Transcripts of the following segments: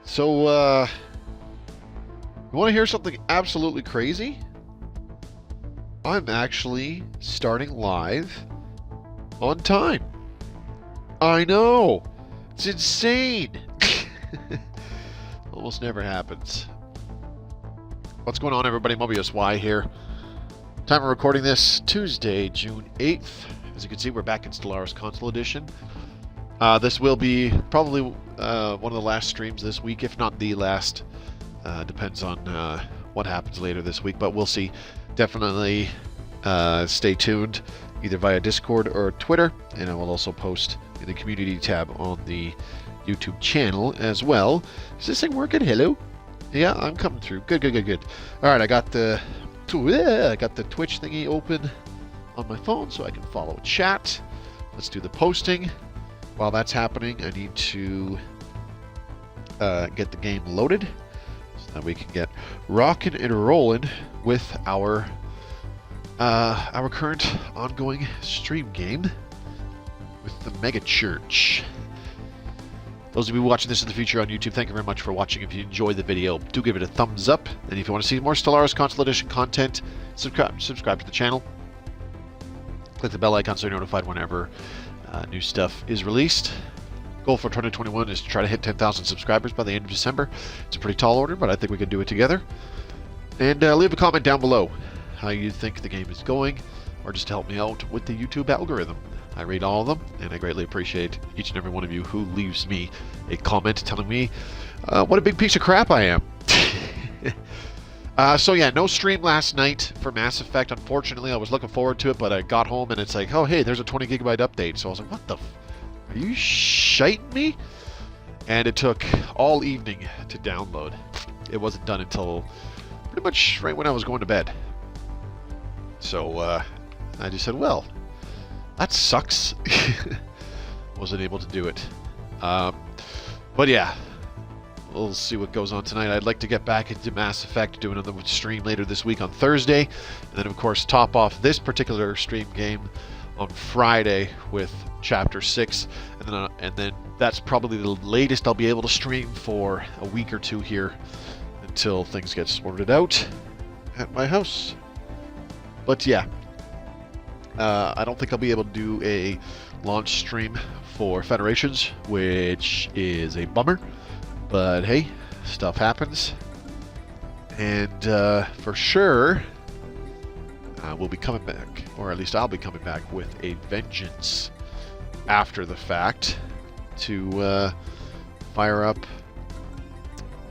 So, you want to hear something absolutely crazy? I'm actually starting live on time. I know. It's insane. Almost never happens. What's going on, everybody? Mobius Y here. Time of recording this, Tuesday, June 8th. As you can see, we're back in Stellaris Console Edition. This will be probably one of the last streams this week, if not the last. Depends on what happens later this week, but we'll see. Definitely stay tuned, either via Discord or Twitter, and I will also post in the community tab on the YouTube channel as well. Is this thing working? Hello? Yeah, I'm coming through. Good. All right, I got the Twitch thingy open on my phone so I can follow chat. Let's do the posting. While that's happening, I need to get the game loaded so that we can get rocking and rolling with our current ongoing stream game with the Megachurch. Those of you watching this in the future on YouTube, thank you very much for watching. If you enjoyed the video, do give it a thumbs up. And if you want to see more Stellaris Console Edition content, subscribe to the channel. Click the bell icon so you're notified whenever new stuff is released. Goal for 2021 is to try to hit 10,000 subscribers by the end of December. It's a pretty tall order, but I think we can do it together. And leave a comment down below how you think the game is going, or just to help me out with the YouTube algorithm. I read all of them, and I greatly appreciate each and every one of you who leaves me a comment telling me what a big piece of crap I am. So yeah, no stream last night for Mass Effect. Unfortunately, I was looking forward to it, but I got home and it's like, oh hey, there's a 20 gigabyte update. So I was like, what the are you shiting me? And it took all evening to download. It wasn't done until pretty much right when I was going to bed. So I just said, well, that sucks. Wasn't able to do it. But yeah, we'll see what goes on tonight. I'd like to get back into Mass Effect, do another stream later this week on Thursday, and then of course top off this particular stream game on Friday with Chapter 6, and then that's probably the latest I'll be able to stream for a week or two here until things get sorted out at my house. But yeah, I don't think I'll be able to do a launch stream for Federations, which is a bummer. But hey, stuff happens. And for sure, we'll be coming back, or at least I'll be coming back with a vengeance after the fact to fire up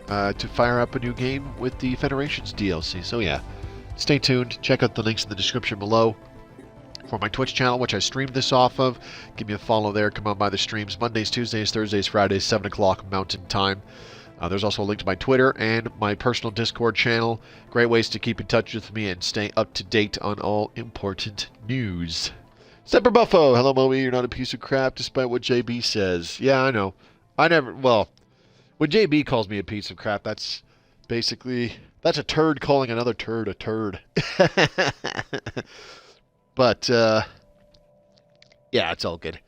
a new game with the Federations DLC. So yeah, stay tuned. Check out the links in the description below for my Twitch channel, which I streamed this off of. Give me a follow there. Come on by the streams Mondays, Tuesdays, Thursdays, Fridays, 7 o'clock Mountain Time. There's also a link to my Twitter and my personal Discord channel. Great ways to keep in touch with me and stay up to date on all important news. Semper Buffo! Hello, Moby. You're not a piece of crap, despite what JB says. Yeah, I know. Well, when JB calls me a piece of crap, that's basically, that's a turd calling another turd a turd. But, yeah, it's all good.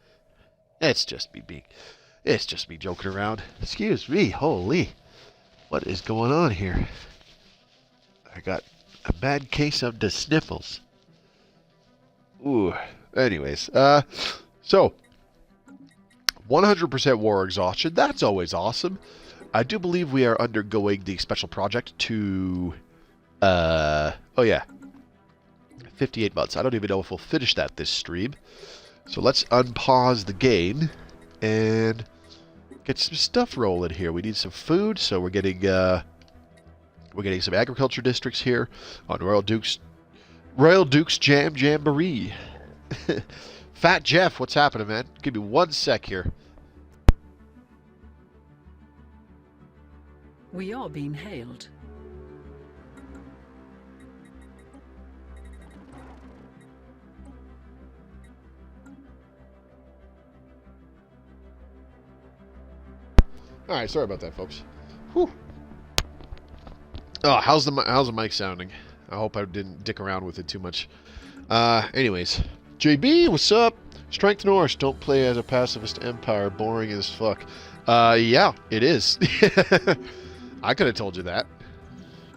It's just me joking around. Excuse me, holy. What is going on here? I got a bad case of the sniffles. Ooh, anyways, so, 100% war exhaustion, that's always awesome. I do believe we are undergoing the special project to, oh yeah, 58 months. I don't even know if we'll finish that this stream. So let's unpause the game and get some stuff rolling here. We need some food, so we're getting some agriculture districts here on Royal Duke's Jamboree. Fat Jeff, what's happening, man? Give me 1 sec here. We are being hailed. All right, sorry about that, folks. Whew. Oh, how's the mic sounding? I hope I didn't dick around with it too much. Anyways, JB, what's up? Strength Norse, don't play as a pacifist empire, boring as fuck. Yeah, it is. I could have told you that.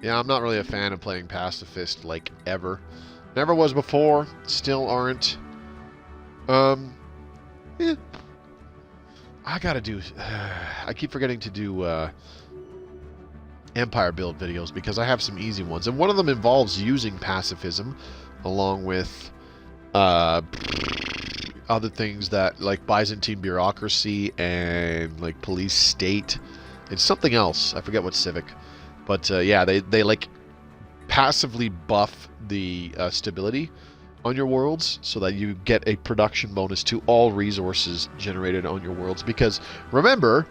Yeah, I'm not really a fan of playing pacifist, like, ever. Never was before, still aren't. Yeah. I gotta do... I keep forgetting to do, Empire build videos, because I have some easy ones. And one of them involves using pacifism, along with, other things that, like, Byzantine bureaucracy and, like, police state. It's something else. I forget what civic. But, yeah, they like, passively buff the stability on your worlds so that you get a production bonus to all resources generated on your worlds. Because, remember,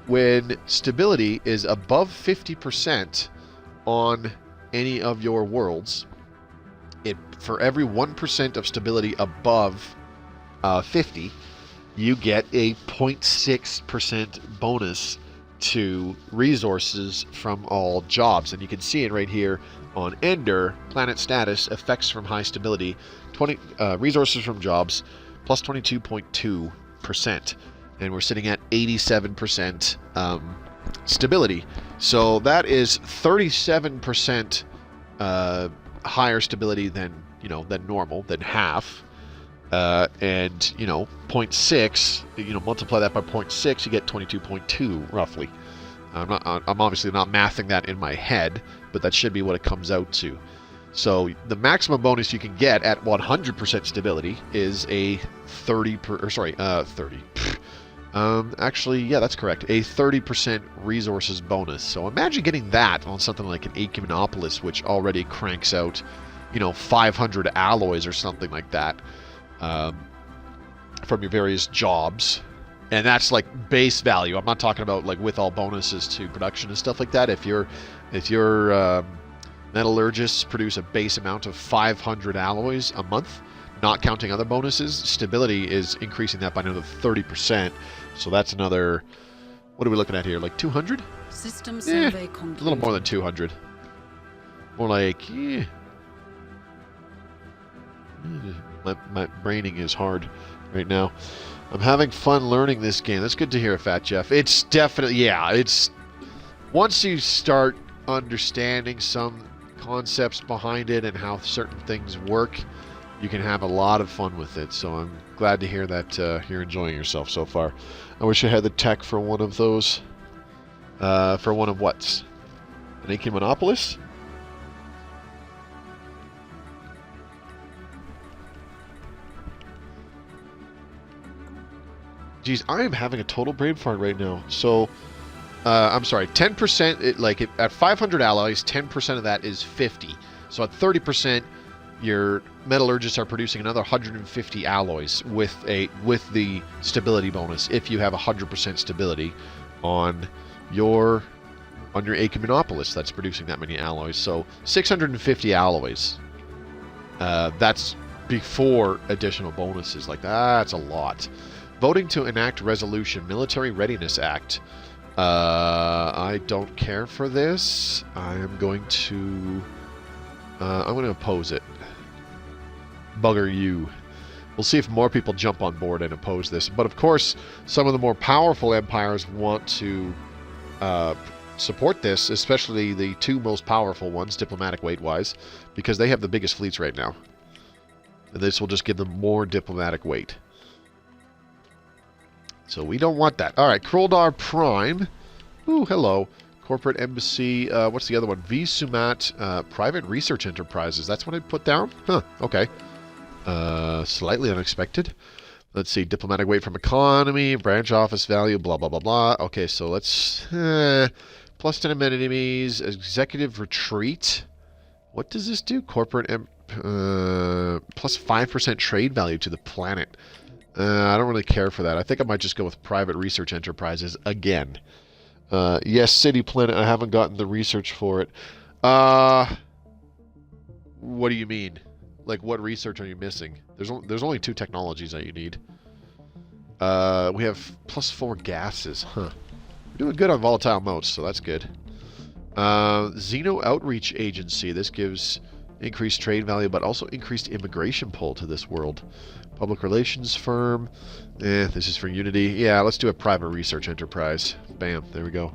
when stability is above 50% on any of your worlds, for every 1% of stability above 50, you get a 0.6% bonus to resources from all jobs. And you can see it right here on Ender, planet status, effects from high stability, 20 resources from jobs, plus 22.2%. And we're sitting at 87% stability. So that is 37% higher stability than, than normal, than half. And 0.6, multiply that by 0.6, you get 22.2 roughly. I'm obviously not mathing that in my head, but that should be what it comes out to. So the maximum bonus you can get at 100% stability is a 30. Actually, yeah, that's correct. A 30% resources bonus. So imagine getting that on something like an Ecumenopolis, which already cranks out, 500 alloys or something like that. From your various jobs, and that's like base value. I'm not talking about like with all bonuses to production and stuff like that. If your metallurgists produce a base amount of 500 alloys a month, not counting other bonuses, stability is increasing that by another 30%. So that's another, what are we looking at here? Like 200? System survey a little more than 200. More like, My braining is hard right now. I'm having fun learning this game. That's good to hear, Fat Jeff. It's definitely, yeah, it's... Once you start understanding some concepts behind it and how certain things work, you can have a lot of fun with it. So I'm glad to hear that you're enjoying yourself so far. I wish I had the tech for one of those. For one of what? An Ecumenopolis? Geez, I am having a total brain fart right now. So, I'm sorry, 10%, at 500 alloys, 10% of that is 50. So at 30%, your metallurgists are producing another 150 alloys with the stability bonus if you have 100% stability on your Ecumenopolis that's producing that many alloys. So 650 alloys. That's before additional bonuses. Like, that's a lot. Voting to enact resolution, Military Readiness Act. I don't care for this. I'm going to oppose it. Bugger you. We'll see if more people jump on board and oppose this. But of course, some of the more powerful empires want to support this, especially the two most powerful ones, diplomatic weight-wise, because they have the biggest fleets right now. And this will just give them more diplomatic weight. So we don't want that. Alright, Kroldar Prime. Ooh, hello. Corporate Embassy. What's the other one? V Sumat Private Research Enterprises. That's what I put down? Huh, okay. Slightly unexpected. Let's see. Diplomatic weight from economy. Branch office value. Blah, blah, blah, blah. Okay, so let's... plus 10 amenities. Executive retreat. What does this do? Corporate... plus 5% trade value to the planet. I don't really care for that. I think I might just go with private research enterprises again. Yes, City Planet. I haven't gotten the research for it. What do you mean? Like, what research are you missing? There's only 2 technologies that you need. We have plus 4 gases. Huh. We're doing good on volatile motes, so that's good. Xeno Outreach Agency. This gives Increased trade value, but also increased immigration pull to this world. Public relations firm. This is for Unity. Yeah, let's do a private research enterprise. Bam, there we go.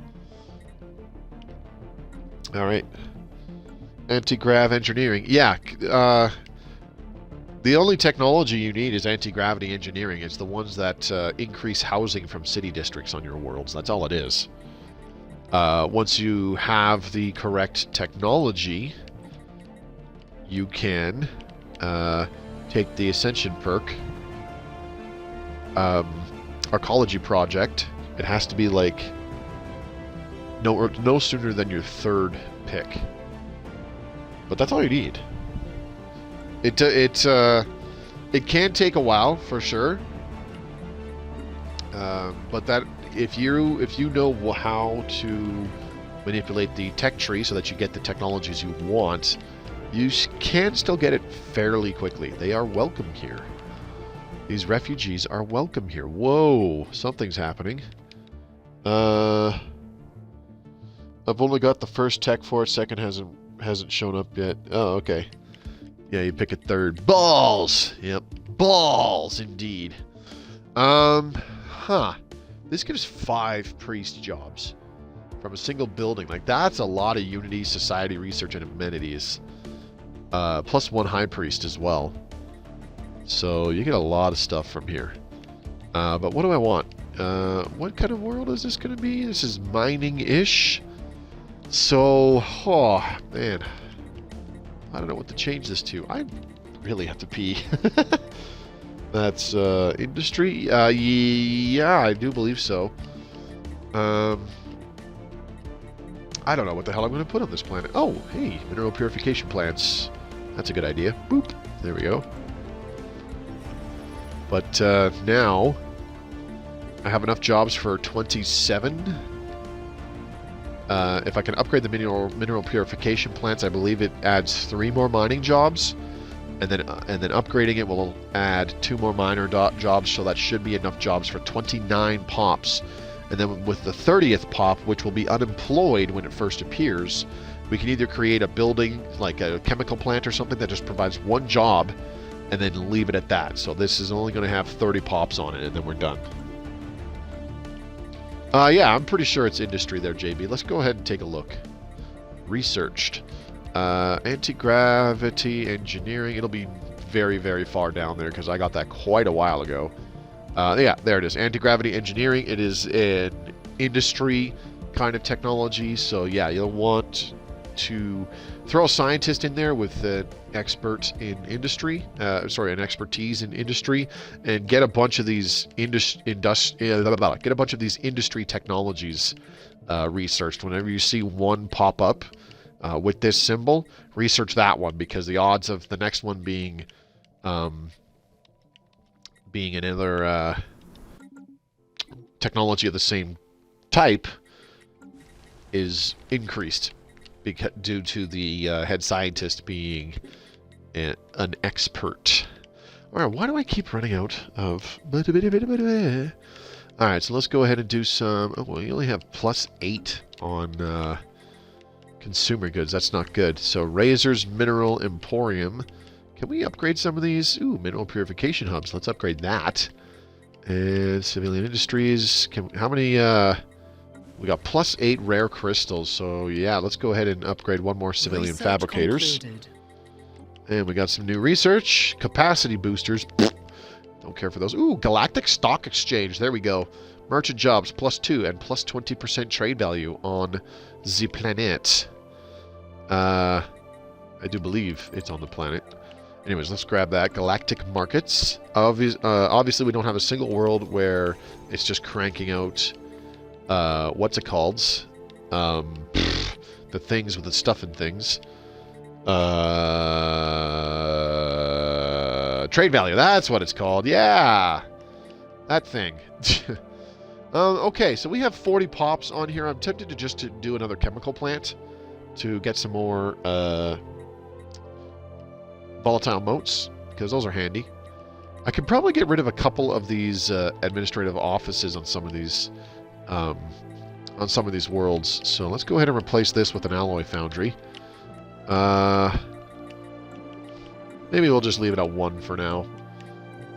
Alright. Anti-grav engineering. Yeah, the only technology you need is anti-gravity engineering. It's the ones that increase housing from city districts on your worlds. That's all it is. Once you have the correct technology, you can take the Ascension perk, Arcology project. It has to be like no sooner than your third pick. But that's all you need. It can take a while for sure. But that if you know how to manipulate the tech tree so that you get the technologies you want, you can still get it fairly quickly. They are welcome here. These refugees are welcome here. Whoa, something's happening. I've only got the first tech for it. Second hasn't shown up yet. Oh, okay. Yeah, you pick a third. Balls! Yep. Balls, indeed. This gives 5 priest jobs from a single building. Like, that's a lot of Unity, Society, Research, and Amenities. Plus 1 high priest as well. So, you get a lot of stuff from here. But what do I want? What kind of world is this going to be? This is mining-ish. So, oh, man. I don't know what to change this to. I really have to pee. That's industry? Yeah, I do believe so. I don't know what the hell I'm going to put on this planet. Oh, hey, mineral purification plants. That's a good idea. Boop. There we go. But now, I have enough jobs for 27. If I can upgrade the mineral purification plants, I believe it adds 3 more mining jobs, and then upgrading it will add 2 more miner jobs. So that should be enough jobs for 29 pops. And then with the 30th pop, which will be unemployed when it first appears, we can either create a building like a chemical plant or something that just provides 1 job, and then leave it at that. So this is only going to have 30 pops on it, and then we're done. Yeah, I'm pretty sure it's industry there, JB. Let's go ahead and take a look. Researched. Anti-gravity engineering. It'll be very, very far down there because I got that quite a while ago. Yeah, there it is. Anti-gravity engineering. It is an industry kind of technology. So, yeah, you'll want to throw a scientist in there with an expert in industry. An expertise in industry, and get a bunch of these industry technologies researched. Whenever you see one pop up with this symbol, research that one, because the odds of the next one being another technology of the same type is increased due to the head scientist being an expert. Alright, why do I keep running out of... Alright, so let's go ahead and do some... Oh, well, you only have +8 on consumer goods. That's not good. So, Razor's Mineral Emporium. Can we upgrade some of these? Ooh, mineral purification hubs. Let's upgrade that. And civilian industries. How many... we got +8 rare crystals, so yeah, let's go ahead and upgrade 1 more civilian research fabricators. Concluded. And we got some new research. Capacity boosters. Don't care for those. Ooh, Galactic Stock Exchange. There we go. Merchant jobs, +2 and +20% trade value on the planet. I do believe it's on the planet. Anyways, let's grab that. Galactic Markets. Obviously, we don't have a single world where it's just cranking out... what's it called? The things with the stuff and things. Trade value, that's what it's called. Yeah! That thing. Okay, so we have 40 pops on here. I'm tempted to just do another chemical plant to get some more volatile motes, because those are handy. I could probably get rid of a couple of these administrative offices on some of these worlds. So let's go ahead and replace this with an alloy foundry. Maybe we'll just leave it at 1 for now.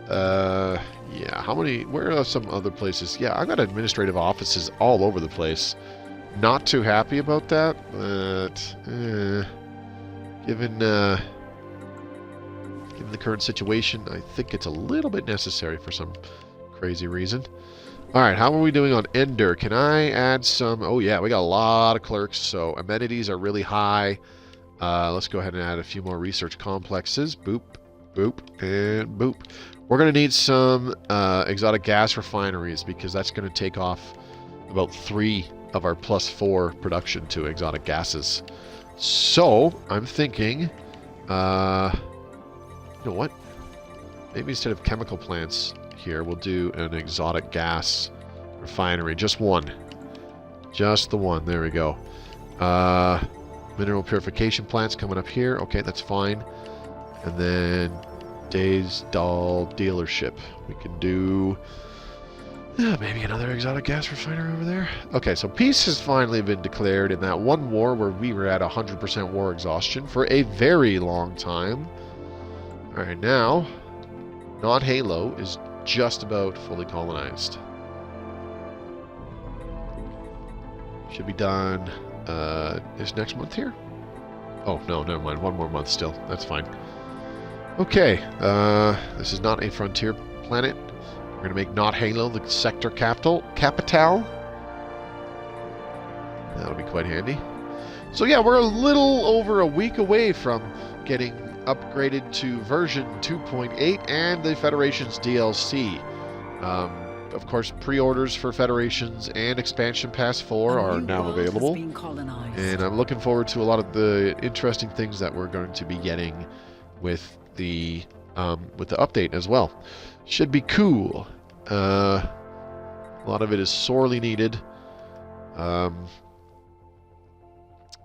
Yeah, how many... Where are some other places? Yeah, I've got administrative offices all over the place. Not too happy about that, but... given the current situation, I think it's a little bit necessary for some crazy reason. Alright, how are we doing on Ender? Can I add some... Oh yeah, we got a lot of clerks, so amenities are really high. Let's go ahead and add a few more research complexes. Boop, boop, and boop. We're going to need some exotic gas refineries because that's going to take off about 3 of our +4 production to exotic gases. So, I'm thinking... you know what? Maybe instead of chemical plants here, we'll do an exotic gas refinery. Just one. Just the one. There we go. Mineral purification plants coming up here. Okay, that's fine. And then Days Doll dealership. We can do maybe another exotic gas refinery over there. Okay, so peace has finally been declared in that one war where we were at 100% war exhaustion for a very long time. Alright, now, Not Halo is just about fully colonized. Should be done is next month here? Oh, no, never mind. 1 more month still. That's fine. Okay, this is not a frontier planet. We're going to make Not Halo the sector capital. That'll be quite handy. So yeah, we're a little over a week away from getting upgraded to version 2.8 and the Federation's DLC. Of course, pre-orders for Federations and Expansion Pass 4 are now available. And I'm looking forward to a lot of the interesting things that we're going to be getting with the update as well. Should be cool. A lot of it is sorely needed.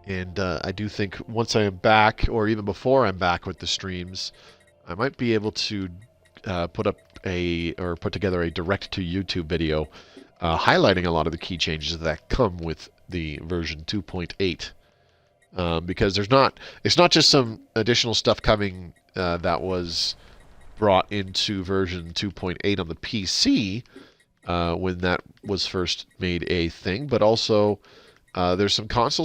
And I do think once I am back, or even before I'm back with the streams, I might be able to put together a direct to YouTube video highlighting a lot of the key changes that come with the version 2.8. Because it's not just some additional stuff coming that was brought into version 2.8 on the PC when that was first made a thing, but also there's some console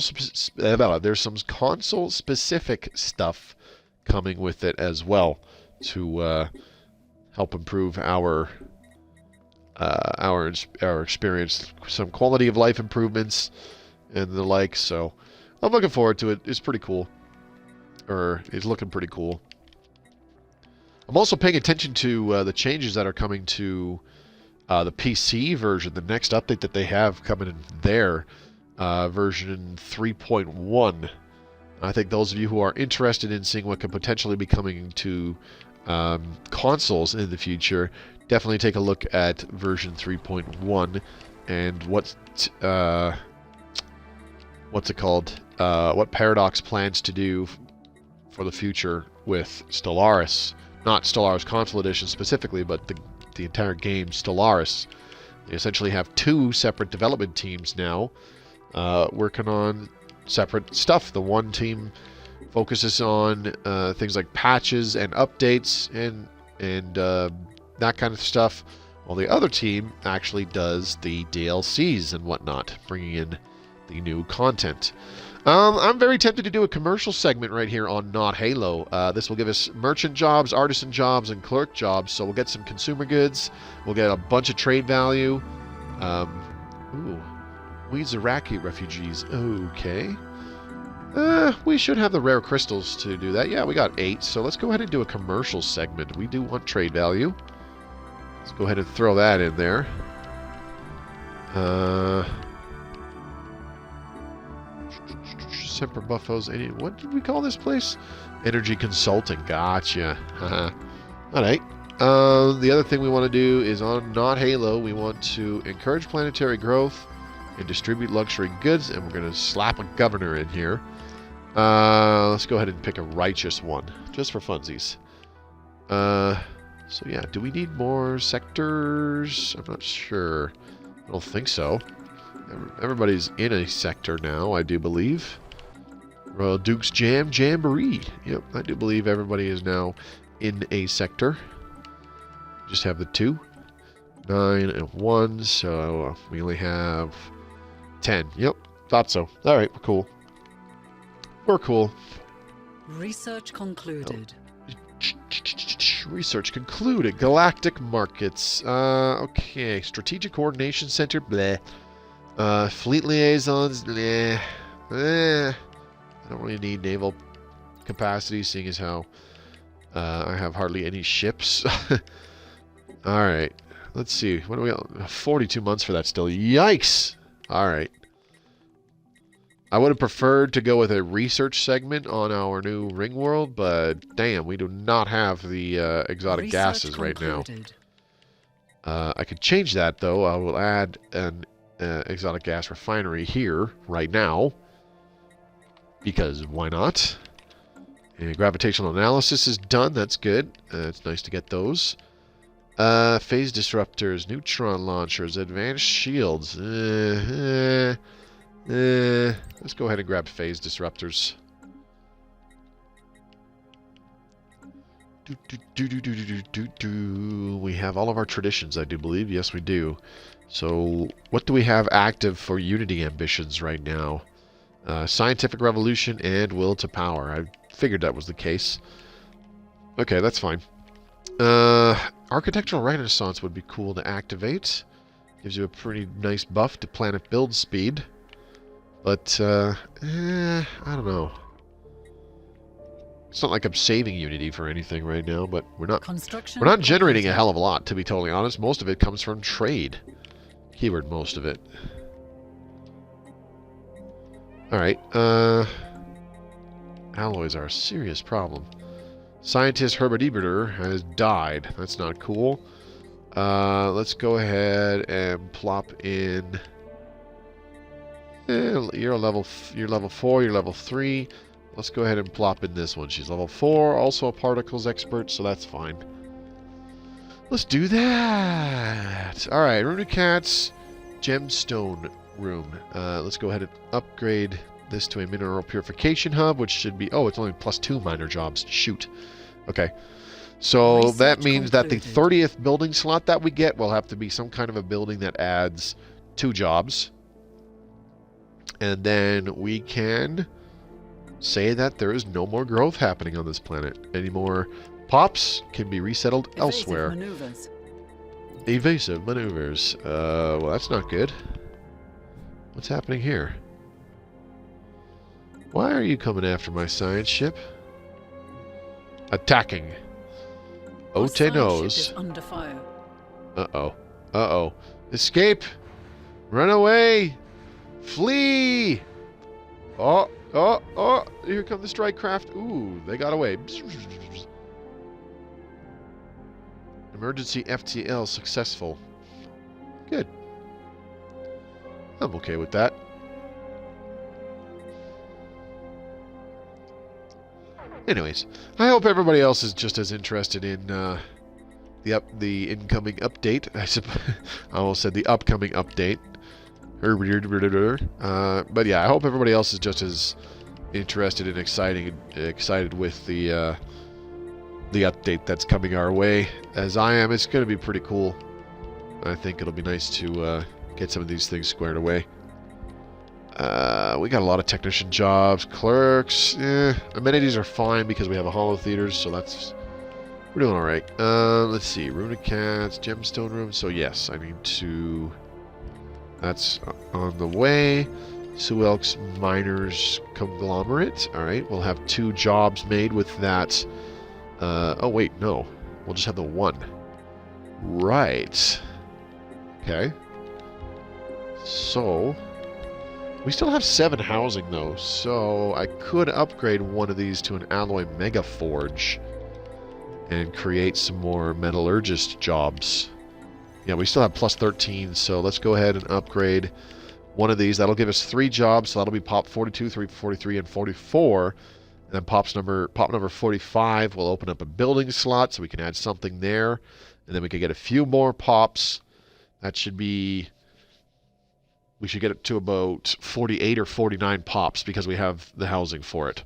specific stuff coming with it as well to help improve our experience, some quality of life improvements and the like. So I'm looking forward to it. It's pretty cool, or it's looking pretty cool. I'm also paying attention to the changes that are coming to the PC version, the next update that they have coming in there. Version 3.1. I think those of you who are interested in seeing what could potentially be coming to consoles in the future, definitely take a look at version 3.1 and what's it called? What Paradox plans to do for the future with Stellaris. Not Stellaris Console Edition specifically, but the entire game Stellaris. They essentially have 2 separate development teams now. Working on separate stuff. The one team focuses on things like patches and updates and that kind of stuff, while the other team actually does the DLCs and whatnot, bringing in the new content. I'm very tempted to do a commercial segment right here on Not Halo. This will give us merchant jobs, artisan jobs, and clerk jobs, so we'll get some consumer goods, we'll get a bunch of trade value. Wizaraki refugees. Okay. We should have the rare crystals to do that. Yeah, we got 8, so let's go ahead and do a commercial segment. We do want trade value. Let's go ahead and throw that in there. Semper Buffos. What did we call this place? Energy Consulting. Gotcha. Alright. The other thing we want to do is on Not Halo, we want to encourage planetary growth and distribute luxury goods, and we're going to slap a governor in here. Let's go ahead and pick a righteous one, just for funsies. So yeah, do we need more sectors? I'm not sure. I don't think so. Everybody's in a sector now, I do believe. Royal Duke's Jam Jamboree. Yep, I do believe everybody is now in a sector. Just have the 2. 9 and 1, so we only have 10. Yep, thought so. Alright, we're cool. We're cool. Research concluded. Research concluded. Galactic Markets. Okay. Strategic Coordination Center. Bleh. Fleet Liaisons. Bleh. I don't really need naval capacity, seeing as how I have hardly any ships. Alright. Let's see. What do we got? 42 months for that still. Yikes! Alright. I would have preferred to go with a research segment on our new ring world, but damn, we do not have the exotic gases right now. I could change that, though. I will add an exotic gas refinery here, right now. Because why not? And gravitational analysis is done. That's good. It's nice to get those. Phase disruptors, neutron launchers, advanced shields. Let's go ahead and grab phase disruptors. We have all of our traditions, I do believe. Yes, we do. So, what do we have active for Unity ambitions right now? Scientific Revolution and Will to Power. I figured that was the case. Okay, that's fine. Architectural Renaissance would be cool to activate. Gives you a pretty nice buff to planet build speed. But, I don't know. It's not like I'm saving Unity for anything right now, but we're not generating a hell of a lot, to be totally honest. Most of it comes from trade. Keyword most of it. Alright, alloys are a serious problem. Scientist Herbert Eberter has died. That's not cool. Let's go ahead and plop in... You're level 4, you're level 3. Let's go ahead and plop in this one. She's level 4, also a particles expert, so that's fine. Let's do that! Alright, Runicat's Gemstone Room. Let's go ahead and upgrade this to a mineral purification hub, which should be... Oh, it's only +2 minor jobs. Shoot. Okay. So that means that the 30th building slot that we get will have to be some kind of a building that adds 2 jobs. And then we can say that there is no more growth happening on this planet. Any more pops can be resettled elsewhere. Evasive maneuvers. Well, that's not good. What's happening here? Why are you coming after my science ship? Attacking. Ote knows. Uh-oh. Uh-oh. Escape! Run away! Flee! Oh, oh, oh! Here come the strike craft. Ooh, they got away. Emergency FTL successful. Good. I'm okay with that. Anyways, I hope everybody else is just as interested in the incoming update. I almost said the upcoming update. But yeah, I hope everybody else is just as interested and excited with the update that's coming our way as I am. It's going to be pretty cool. I think it'll be nice to get some of these things squared away. We got a lot of technician jobs, clerks. Amenities are fine because we have a holo theaters, so we're doing all right. Let's see, Runicats, Gemstone Room. So yes, I need to. That's on the way. Suelk's Miners Conglomerate. All right, we'll have 2 jobs made with that. Oh wait, no, we'll just have the 1. Right. Okay. So. We still have 7 housing, though, so I could upgrade one of these to an alloy mega forge and create some more metallurgist jobs. Yeah, we still have +13, so let's go ahead and upgrade one of these. That'll give us 3 jobs, so that'll be pop 42, 43, and 44. And then pop number 45 will open up a building slot, so we can add something there. And then we can get a few more pops. That should be We should get it to about 48 or 49 pops because we have the housing for it.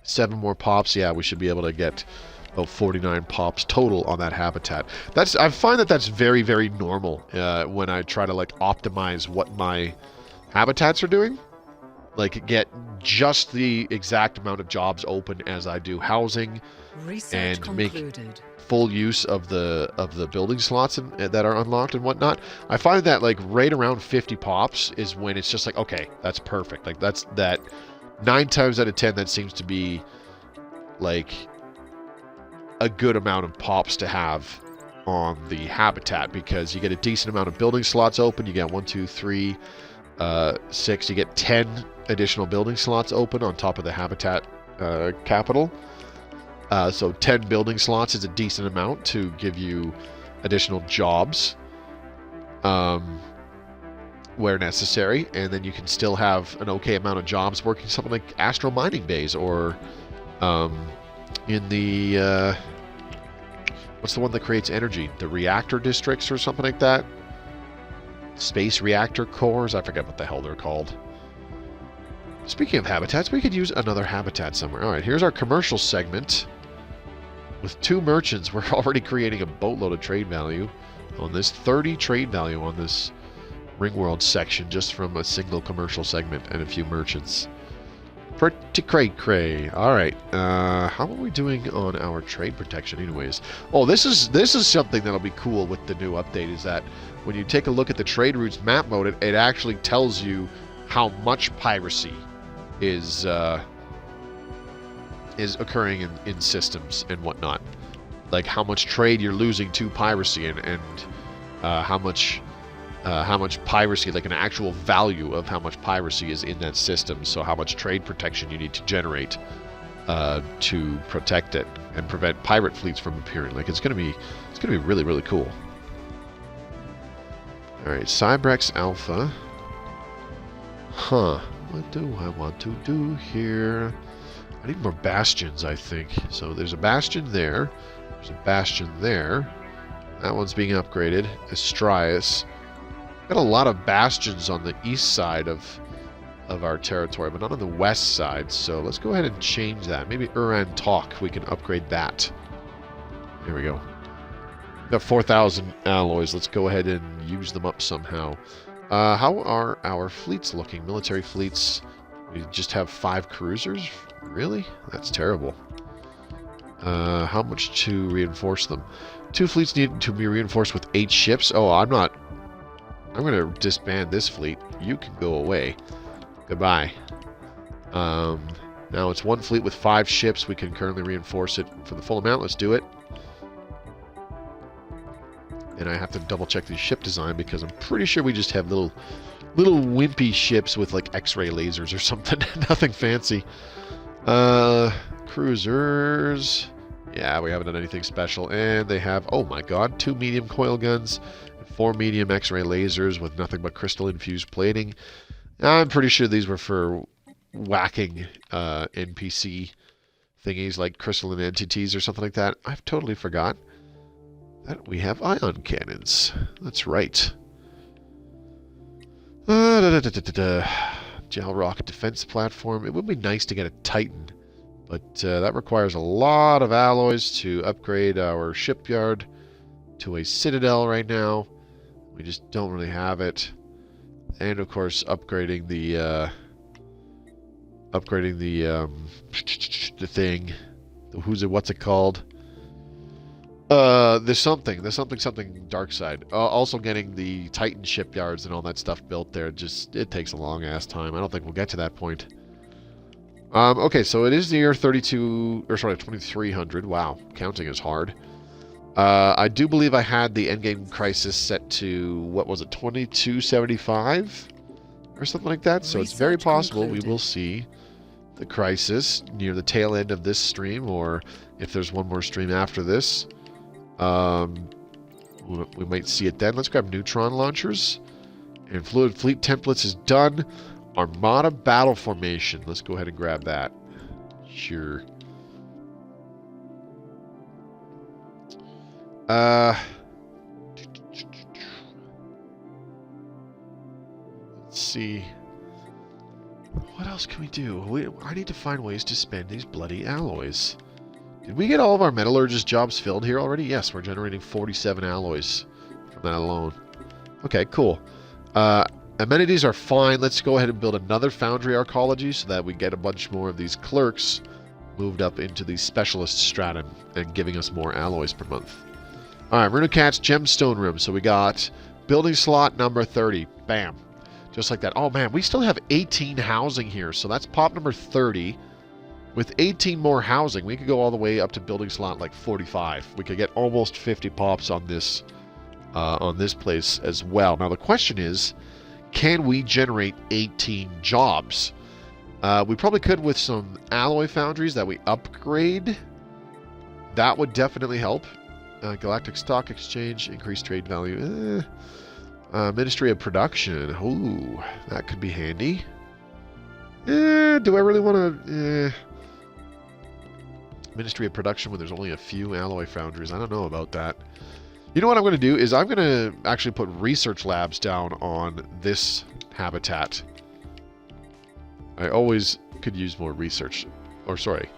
7 more pops, yeah, we should be able to get about 49 pops total on that habitat. I find that that's very, very normal when I try to like optimize what my habitats are doing. Like get just the exact amount of jobs open as I do housing, Research and concluded. make full use of the building slots that are unlocked and whatnot. I find that like right around 50 pops is when it's just like, okay, that's perfect. Like that 9 times out of 10 that seems to be like a good amount of pops to have on the habitat, because you get a decent amount of building slots open. You get 1, 2, 3, 6. You get 10 additional building slots open on top of the habitat capital. So 10 building slots is a decent amount to give you additional jobs where necessary, and then you can still have an okay amount of jobs working something like astral mining bays, or in the what's the one that creates energy? The reactor districts or something like that? Space reactor cores? I forget what the hell they're called. Speaking of habitats, we could use another habitat somewhere. Alright, here's our commercial segment. With 2 merchants, we're already creating a boatload of trade value on this. 30 trade value on this Ringworld section just from a single commercial segment and a few merchants. Pretty cray-cray. Alright, how are we doing on our trade protection anyways? Oh, this is something that'll be cool with the new update, is that when you take a look at the trade routes map mode, it actually tells you how much piracy is occurring in systems and whatnot. Like how much trade you're losing to piracy, and how much piracy, like an actual value of how much piracy is in that system. So how much trade protection you need to generate to protect it and prevent pirate fleets from appearing. Like it's gonna be really, really cool. Alright, Cybrex Alpha. Huh. What do I want to do here? I need more bastions, I think. So there's a bastion there. There's a bastion there. That one's being upgraded. Astraeus. Got a lot of bastions on the east side of our territory, but not on the west side. So let's go ahead and change that. Maybe Uran Talk, we can upgrade that. There we go. Got 4,000 alloys. Let's go ahead and use them up somehow. How are our fleets looking? Military fleets. We just have 5 cruisers? Really? That's terrible. How much to reinforce them? 2 fleets need to be reinforced with 8 ships. Oh, I'm going to disband this fleet. You can go away. Goodbye. Now it's 1 fleet with 5 ships. We can currently reinforce it for the full amount. Let's do it. And I have to double check the ship design because I'm pretty sure we just have little wimpy ships with like X-ray lasers or something. Nothing fancy. Cruisers. Yeah, we haven't done anything special. And they have, oh my god, 2 medium coil guns, 4 medium X-ray lasers with nothing but crystal-infused plating. I'm pretty sure these were for whacking NPC thingies like crystalline entities or something like that. I've totally forgot that we have ion cannons. That's right. Gel rocket defense platform. It would be nice to get a Titan, but that requires a lot of alloys to upgrade our shipyard to a citadel right now. We just don't really have it. And of course, upgrading the thing. What's it called? There's something dark side. Also getting the Titan shipyards and all that stuff built there, it takes a long ass time. I don't think we'll get to that point. Okay, so it is the year 2300. Wow, counting is hard. I do believe I had the endgame crisis set to, what was it, 2275? Or something like that. So it's very possible we will see the crisis near the tail end of this stream, or if there's one more stream after this. We might see it then. Let's grab neutron launchers. And fluid fleet templates is done. Armada battle formation. Let's go ahead and grab that. Sure. Let's see. What else can we do? I need to find ways to spend these bloody alloys. Did we get all of our metallurgist jobs filled here already? Yes, we're generating 47 alloys from that alone. Okay, cool. Amenities are fine. Let's go ahead and build another foundry arcology so that we get a bunch more of these clerks moved up into the specialist stratum and giving us more alloys per month. Alright, Runocat's gemstone room. So we got building slot number 30. Bam. Just like that. Oh man, we still have 18 housing here. So that's pop number 30. With 18 more housing, we could go all the way up to building slot like 45. We could get almost 50 pops on this place as well. Now the question is, can we generate 18 jobs? We probably could with some alloy foundries that we upgrade. That would definitely help. Galactic Stock Exchange, increased trade value. Ministry of Production. Ooh, that could be handy. Do I really want to... Ministry of Production when there's only a few alloy foundries. I don't know about that. You know what I'm going to do is I'm going to actually put research labs down on this habitat. I always could use more research. Or sorry,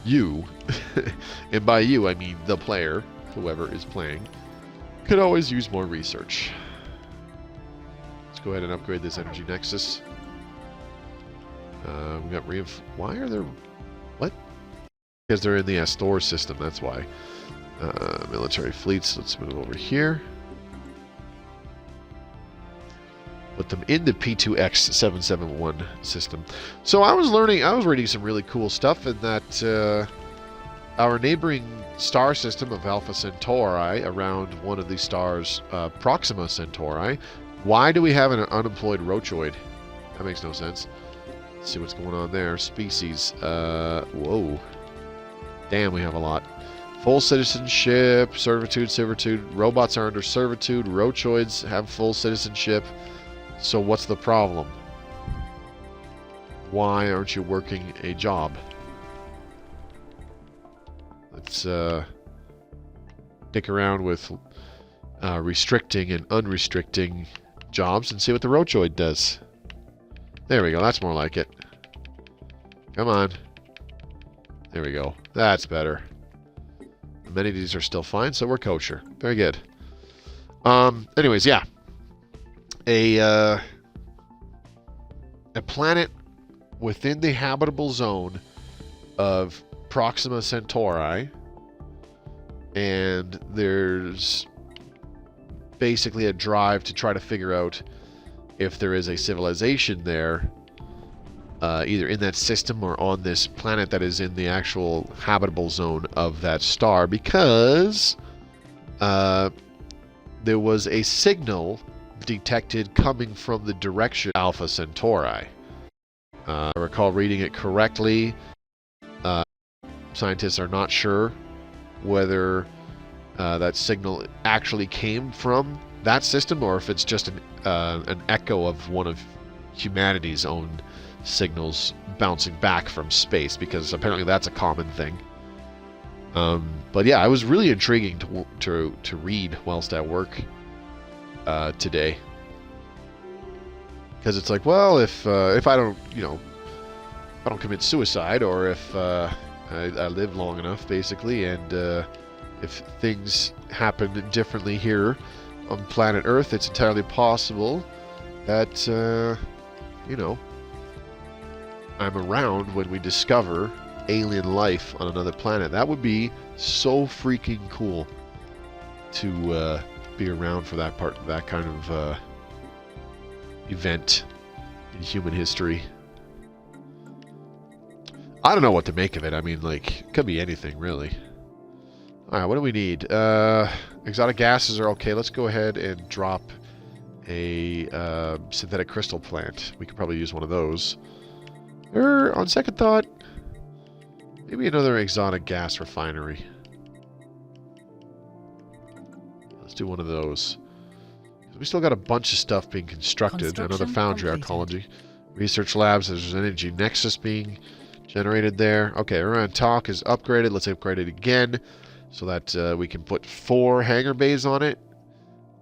you. And by you, I mean the player, whoever is playing, could always use more research. Let's go ahead and upgrade this energy nexus. We got why are there... What? Because they're in the Astor system, that's why. Military fleets, let's move over here. Put them in the P2X771 system. So I was reading some really cool stuff in that our neighboring star system of Alpha Centauri, around one of these stars, Proxima Centauri, why do we have an unemployed rochoid? That makes no sense. Let's see what's going on there. Species. Whoa. Damn, we have a lot. Full citizenship, servitude. Robots are under servitude. Rochoids have full citizenship. So what's the problem? Why aren't you working a job? Let's dick around with restricting and unrestricting jobs and see what the Rochoid does. There we go. That's more like it. Come on. There we go. That's better. Amenities are still fine, so we're kosher. Very good. Anyways, yeah. A planet within the habitable zone of Proxima Centauri, and there's basically a drive to try to figure out if there is a civilization there, either in that system or on this planet that is in the actual habitable zone of that star, because there was a signal detected coming from the direction Alpha Centauri. I recall reading it correctly. Scientists are not sure whether that signal actually came from that system or if it's just an echo of one of humanity's own signals bouncing back from space, because apparently that's a common thing. But yeah, it was really intriguing to read whilst at work today, because it's like, well, if I don't, I don't commit suicide, or if I live long enough, basically, and if things happen differently here on planet Earth, it's entirely possible that I'm around when we discover alien life on another planet. That would be so freaking cool to be around for that kind of event in human history. I don't know what to make of it. I mean, like, it could be anything, really. Alright, what do we need? Exotic gases are okay. Let's go ahead and drop a synthetic crystal plant. We could probably use one of those. Or, on second thought, maybe another exotic gas refinery. Let's do one of those. We still got a bunch of stuff being constructed. Another foundry arcology. Research labs. There's an energy nexus being generated there. Okay, around talk is upgraded. Let's upgrade it again so that we can put 4 hangar bays on it.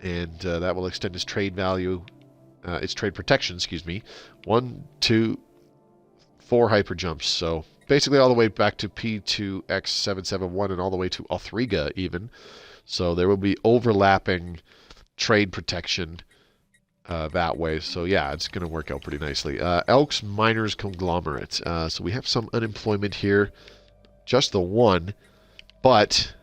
And that will extend its trade value its trade protection, excuse me. 1, 2, 4 hyper jumps. So basically all the way back to P2X771 and all the way to Althriga even. So there will be overlapping trade protection that way. So yeah, it's going to work out pretty nicely. Elks Miners Conglomerate. So we have some unemployment here. Just the one. But,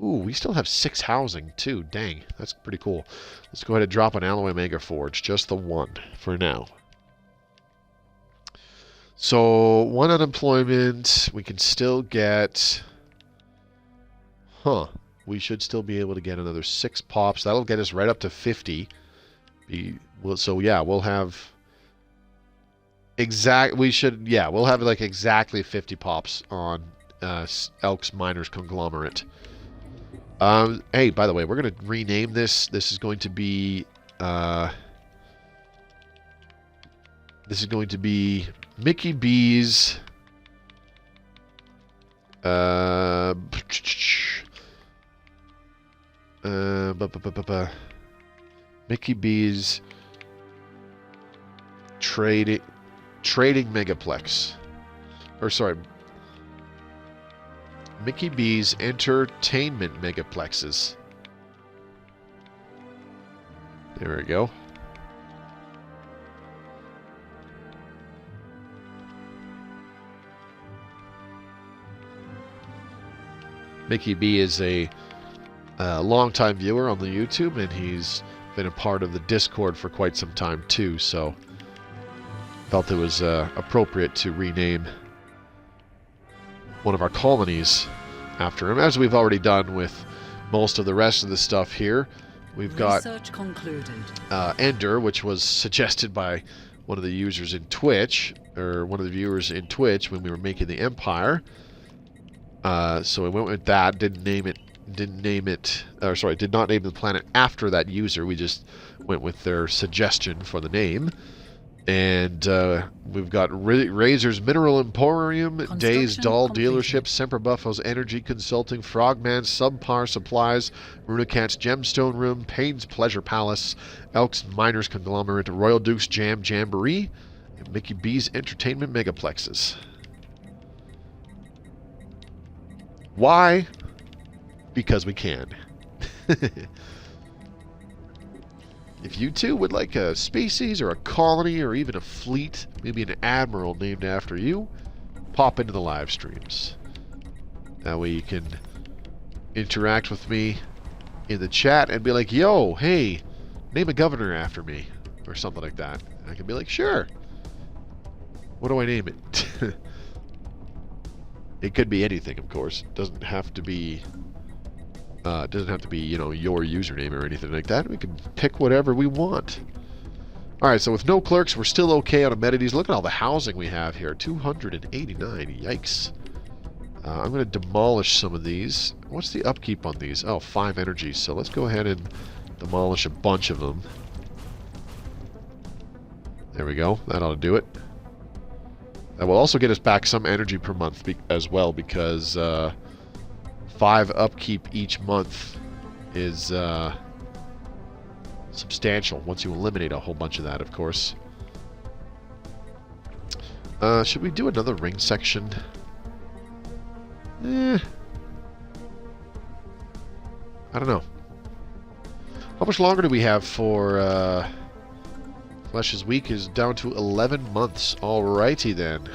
ooh, we still have 6 housing too. Dang, that's pretty cool. Let's go ahead and drop an Alloy Mega Forge. Just the one for now. So, 1 unemployment. We can still get... We should still be able to get another 6 pops. That'll get us right up to 50. So yeah, we'll have... we'll have like exactly 50 pops on Elks Miners Conglomerate. Hey, by the way, we're going to rename this. This is going to be... Mickey B's... Mickey B's trading megaplex, or sorry, Mickey B's entertainment megaplexes. There we go. Mickey B is a long-time viewer on the YouTube, and he's been a part of the Discord for quite some time too, so felt it was appropriate to rename one of our colonies after him, as we've already done with most of the rest of the stuff here. We've got Research concluded. Ender, which was suggested by one of the users in Twitch, or one of the viewers in Twitch when we were making the Empire. So we went with that, did not name the planet after that user. We just went with their suggestion for the name. And we've got Razor's Mineral Emporium, Days Doll Dealership, Semper Buffos Energy Consulting, Frogman Subpar Supplies, Runacat's Gemstone Room, Payne's Pleasure Palace, Elks Miners Conglomerate, Royal Duke's Jam Jamboree, and Mickey B's Entertainment Megaplexes. Why? Because we can. If you too would like a species or a colony or even a fleet, maybe an admiral named after you, pop into the live streams. That way you can interact with me in the chat and be like, yo, hey, name a governor after me, or something like that. And I can be like, sure. What do I name it? It could be anything, of course. It doesn't have to be... you know, your username or anything like that. We can pick whatever we want. Alright, so with no clerks, we're still okay on amenities. Look at all the housing we have here. 289. Yikes. I'm going to demolish some of these. What's the upkeep on these? Oh, 5 energy. So let's go ahead and demolish a bunch of them. There we go. That ought to do it. That will also get us back some energy per month as well, because 5 upkeep each month is substantial once you eliminate a whole bunch of that, of course. Should we do another ring section? I don't know. How much longer do we have for Flesh's Week? Is down to 11 months. Alrighty then.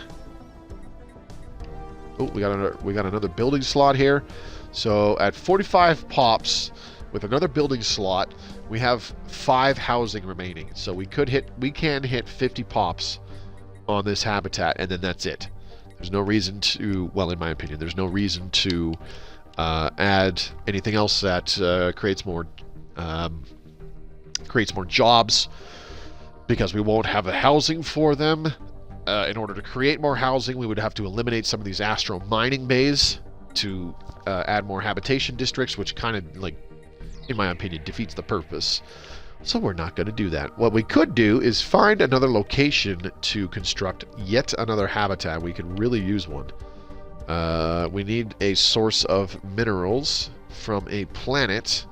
Oh, we got another building slot here. So at 45 pops with another building slot, we have 5 housing remaining. So we can hit 50 pops on this habitat, and then that's it. There's no reason to, well, in my opinion, there's no reason to add anything else that creates more jobs, because we won't have the housing for them. In order to create more housing, we would have to eliminate some of these astral mining bays to add more habitation districts, which kind of, like, in my opinion, defeats the purpose. So we're not going to do that. What we could do is find another location to construct yet another habitat. We could really use one. We need a source of minerals from a planet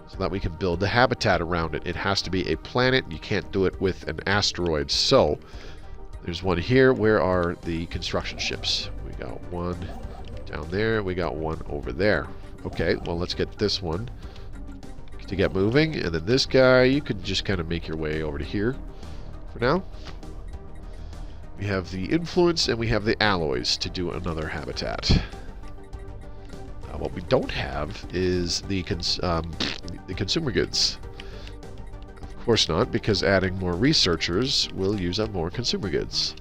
so that we can build the habitat around it. It has to be a planet. You can't do it with an asteroid. So there's one here. Where are the construction ships? We got one down there. We got one over there. Okay, well, let's get this one to get moving. And then this guy, you could just kind of make your way over to here for now. We have the influence and we have the alloys to do another habitat. What we don't have is the consumer goods. Of course not, because adding more researchers will use up more consumer goods.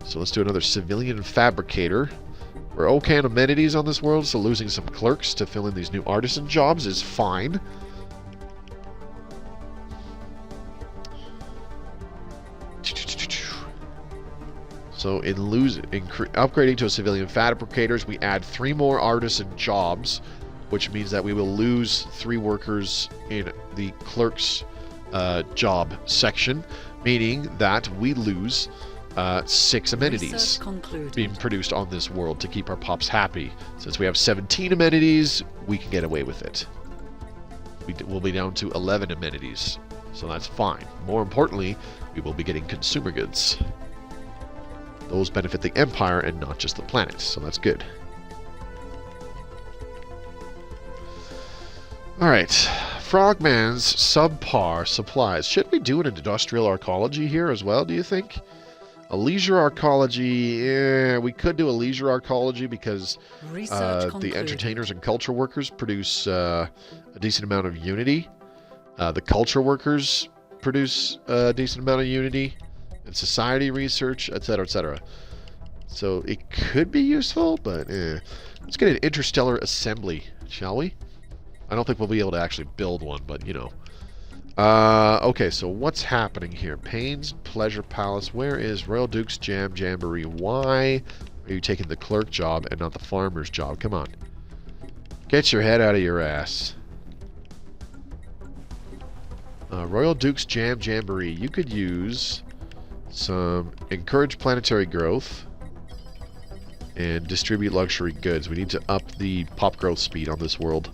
So let's do another civilian fabricator. We're okay on amenities on this world, so losing some clerks to fill in these new artisan jobs is fine. So in upgrading to a civilian fabricators, we add 3 more artisan jobs, which means that we will lose 3 workers in the clerks job section, meaning that we lose 6 amenities being produced on this world to keep our pops happy. Since we have 17 amenities, we can get away with it. We'll be down to 11 amenities, so that's fine. More importantly, we will be getting consumer goods. Those benefit the Empire and not just the planet, so that's good. Alright, Frogman's subpar supplies. Should we do an industrial arcology here as well, do you think? A leisure arcology, we could do a leisure arcology because the entertainers and culture workers produce a decent amount of unity. The culture workers produce a decent amount of unity. And society research, etc., etc. So it could be useful, but let's get an interstellar assembly, shall we? I don't think we'll be able to actually build one, but you know. Okay, so what's happening here? Payne's Pleasure Palace. Where is Royal Duke's Jamboree? Why are you taking the clerk job and not the farmer's job? Come on. Get your head out of your ass. Royal Duke's Jamboree. You could use some encourage planetary growth and distribute luxury goods. We need to up the pop growth speed on this world.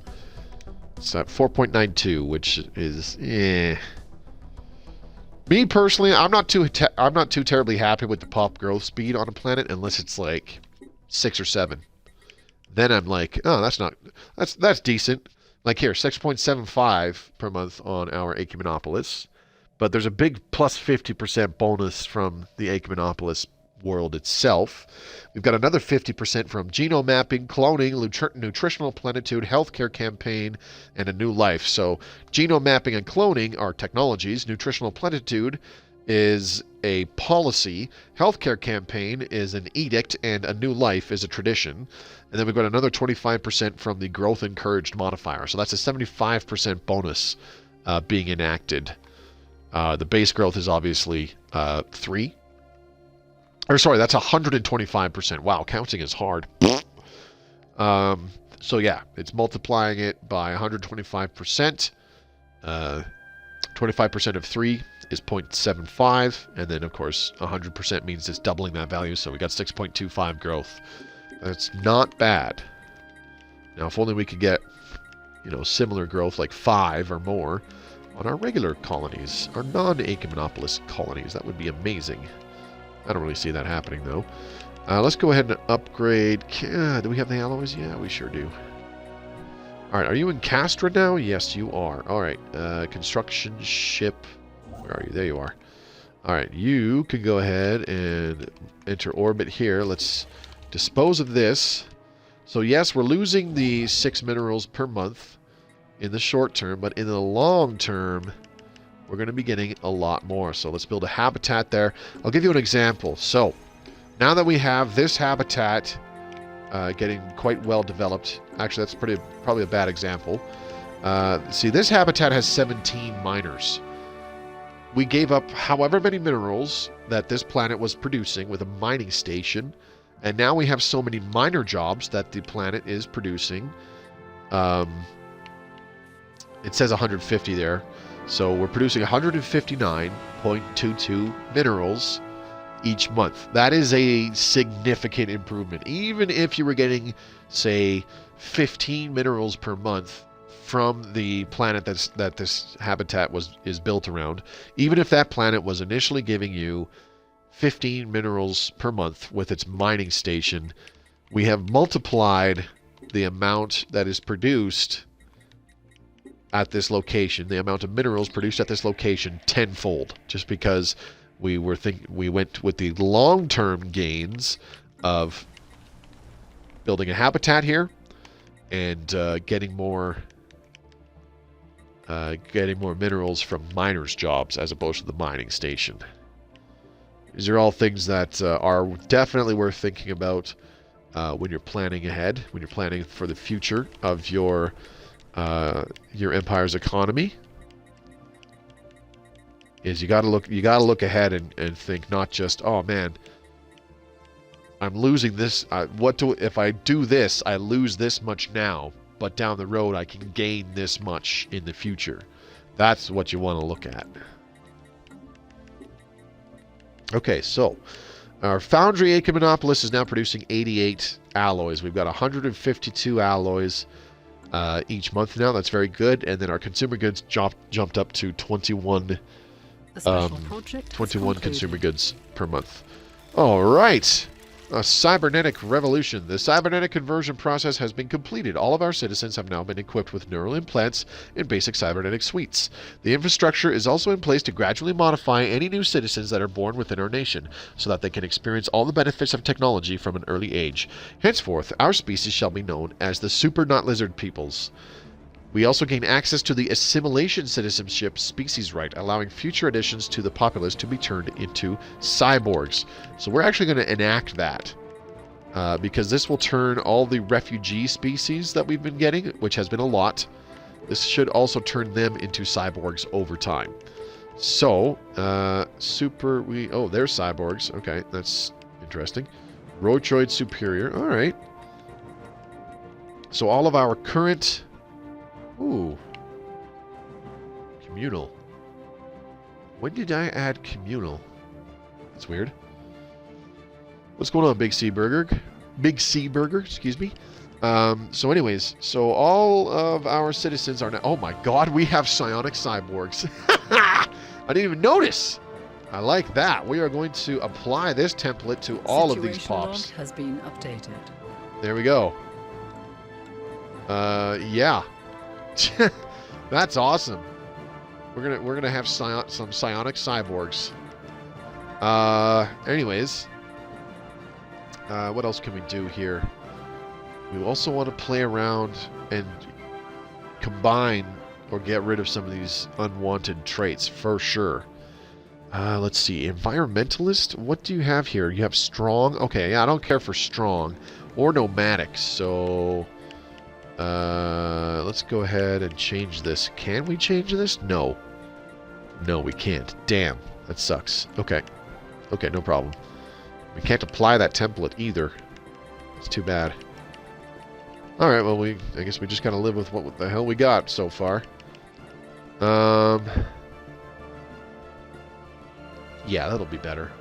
It's at 4.92, which is Me personally, I'm not too terribly happy with the pop growth speed on a planet unless it's like 6 or 7. Then I'm like, oh, that's decent. Like here, 6.75 per month on our Ecumenopolis. But there's a big plus 50% bonus from the Ecumenopolis world itself. We've got another 50% from genome mapping, cloning, nutritional plenitude, healthcare campaign, and a new life. So genome mapping and cloning are technologies. Nutritional plenitude is a policy. Healthcare campaign is an edict, and a new life is a tradition. And then we've got another 25% from the growth encouraged modifier. So that's a 75% bonus being enacted. The base growth is obviously 3. Or sorry, that's 125%. Wow, counting is hard. So yeah, it's multiplying it by 125%. 25% of 3 is 0.75. And then, of course, 100% means it's doubling that value. So we got 6.25 growth. That's not bad. Now, if only we could get, similar growth like 5 or more on our regular colonies, our non-Ecumenopolis colonies. That would be amazing. I don't really see that happening, though. Let's go ahead and upgrade. Do we have the alloys? Yeah, we sure do. All right, are you in Castra now? Yes, you are. All right, construction ship. Where are you? There you are. All right, you can go ahead and enter orbit here. Let's dispose of this. So yes, we're losing the 6 minerals per month in the short term, but in the long term, we're going to be getting a lot more. So let's build a habitat there. I'll give you an example. So now that we have this habitat getting quite well developed, actually that's probably a bad example. See, this habitat has 17 miners. We gave up however many minerals that this planet was producing with a mining station, and now we have so many miner jobs that the planet is producing. It says 150 there. So we're producing 159.22 minerals each month. That is a significant improvement. Even if you were getting, say, 15 minerals per month from the planet that this habitat is built around, even if that planet was initially giving you 15 minerals per month with its mining station, we have multiplied the amount that is produced at this location, the amount of minerals produced at this location, tenfold, just because we went with the long-term gains of building a habitat here and getting more minerals from miners' jobs as opposed to the mining station. These are all things that are definitely worth thinking about when you're planning ahead, when you're planning for the future of your empire's economy. Is you gotta look ahead and think, not just, oh man, I'm losing this. If I do this, I lose this much now, but down the road I can gain this much in the future. That's what you want to look at. Okay, so our foundry Ecumenopolis is now producing 88 alloys. We've got 152 alloys each month now. That's very good. And then our consumer goods jumped up to 21 consumer goods per month. All right. A cybernetic revolution. The cybernetic conversion process has been completed. All of our citizens have now been equipped with neural implants and basic cybernetic suites. The infrastructure is also in place to gradually modify any new citizens that are born within our nation, so that they can experience all the benefits of technology from an early age. Henceforth, our species shall be known as the Super Not Lizard Peoples. We also gain access to the assimilation citizenship species right, allowing future additions to the populace to be turned into cyborgs. So we're actually going to enact that because this will turn all the refugee species that we've been getting, which has been a lot. This should also turn them into cyborgs over time. So, they're cyborgs. Okay, that's interesting. Rotroid Superior. All right. So all of our current... Ooh. Communal. When did I add communal? That's weird. What's going on, Big C Burger? Big C Burger, excuse me. So anyways, so all of our citizens are now... Oh my god, we have psionic cyborgs. I didn't even notice. I like that. We are going to apply this template to all of these pops. Situation log has been updated. There we go. Yeah. That's awesome. We're gonna have some psionic cyborgs. Anyways, what else can we do here? We also want to play around and combine or get rid of some of these unwanted traits for sure. Let's see. Environmentalist. What do you have here? You have strong. Okay, yeah, I don't care for strong or nomadic. So. Let's go ahead and change this. Can we change this? No. No, we can't. Damn. That sucks. Okay. Okay, no problem. We can't apply that template either. It's too bad. Alright, well, I guess we just gotta live with what the hell we got so far. Yeah, that'll be better.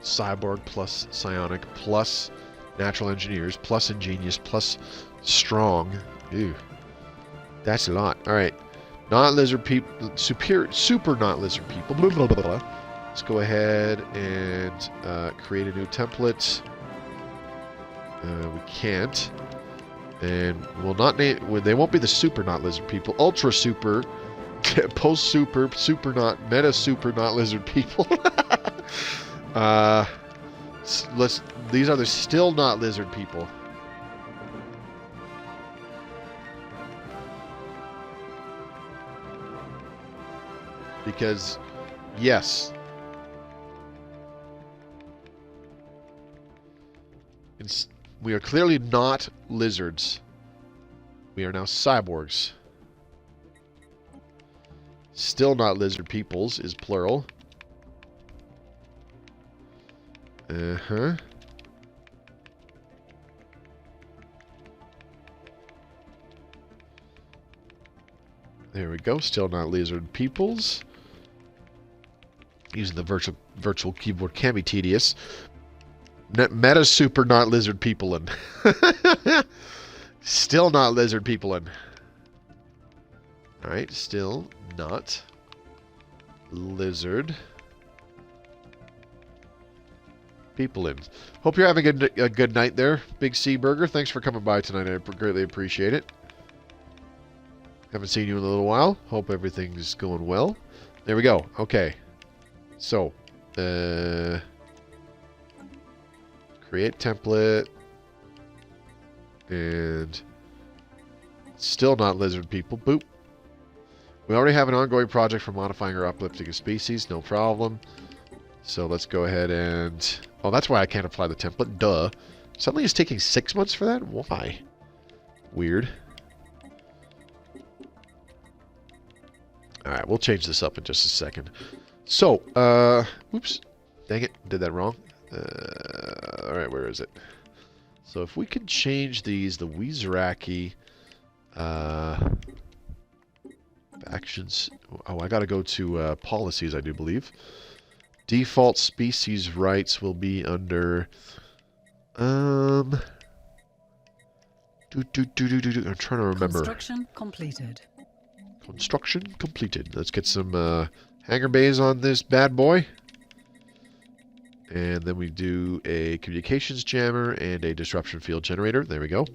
Cyborg plus psionic plus... Natural engineers, plus ingenious, plus strong. Ew. That's a lot. Alright. Not lizard people. Super not lizard people. Blah, blah, blah, blah. Let's go ahead and create a new template. We can't. And we'll not name... They won't be the super not lizard people. Ultra super. Post super. Super not... Meta super not lizard people. These are the still not lizard people. Because, yes. We are clearly not lizards. We are now cyborgs. Still not lizard peoples is plural. Uh-huh. There we go. Still not lizard peoples. Using the virtual keyboard can be tedious. Meta super not lizard people and Still not lizard people in. Alright, still not lizard people in. Hope you're having a good night there, Big C Burger. Thanks for coming by tonight. I greatly appreciate it. Haven't seen you in a little while. Hope everything's going well. There we go. Okay. So, create template. And still not lizard people. Boop. We already have an ongoing project for modifying or uplifting a species. No problem. So let's go ahead and... Oh, that's why I can't apply the template. Duh. Suddenly it's taking 6 months for that? Why? Weird. Alright, we'll change this up in just a second. So, oops. Dang it. Did that wrong. Alright, where is it? So if we can change these, the Wizaraki actions. Oh, I got to go to policies, I do believe. Default species rights will be under. I'm trying to remember. Construction completed. Construction completed. Let's get some hangar bays on this bad boy. And then we do a communications jammer and a disruption field generator. There we go.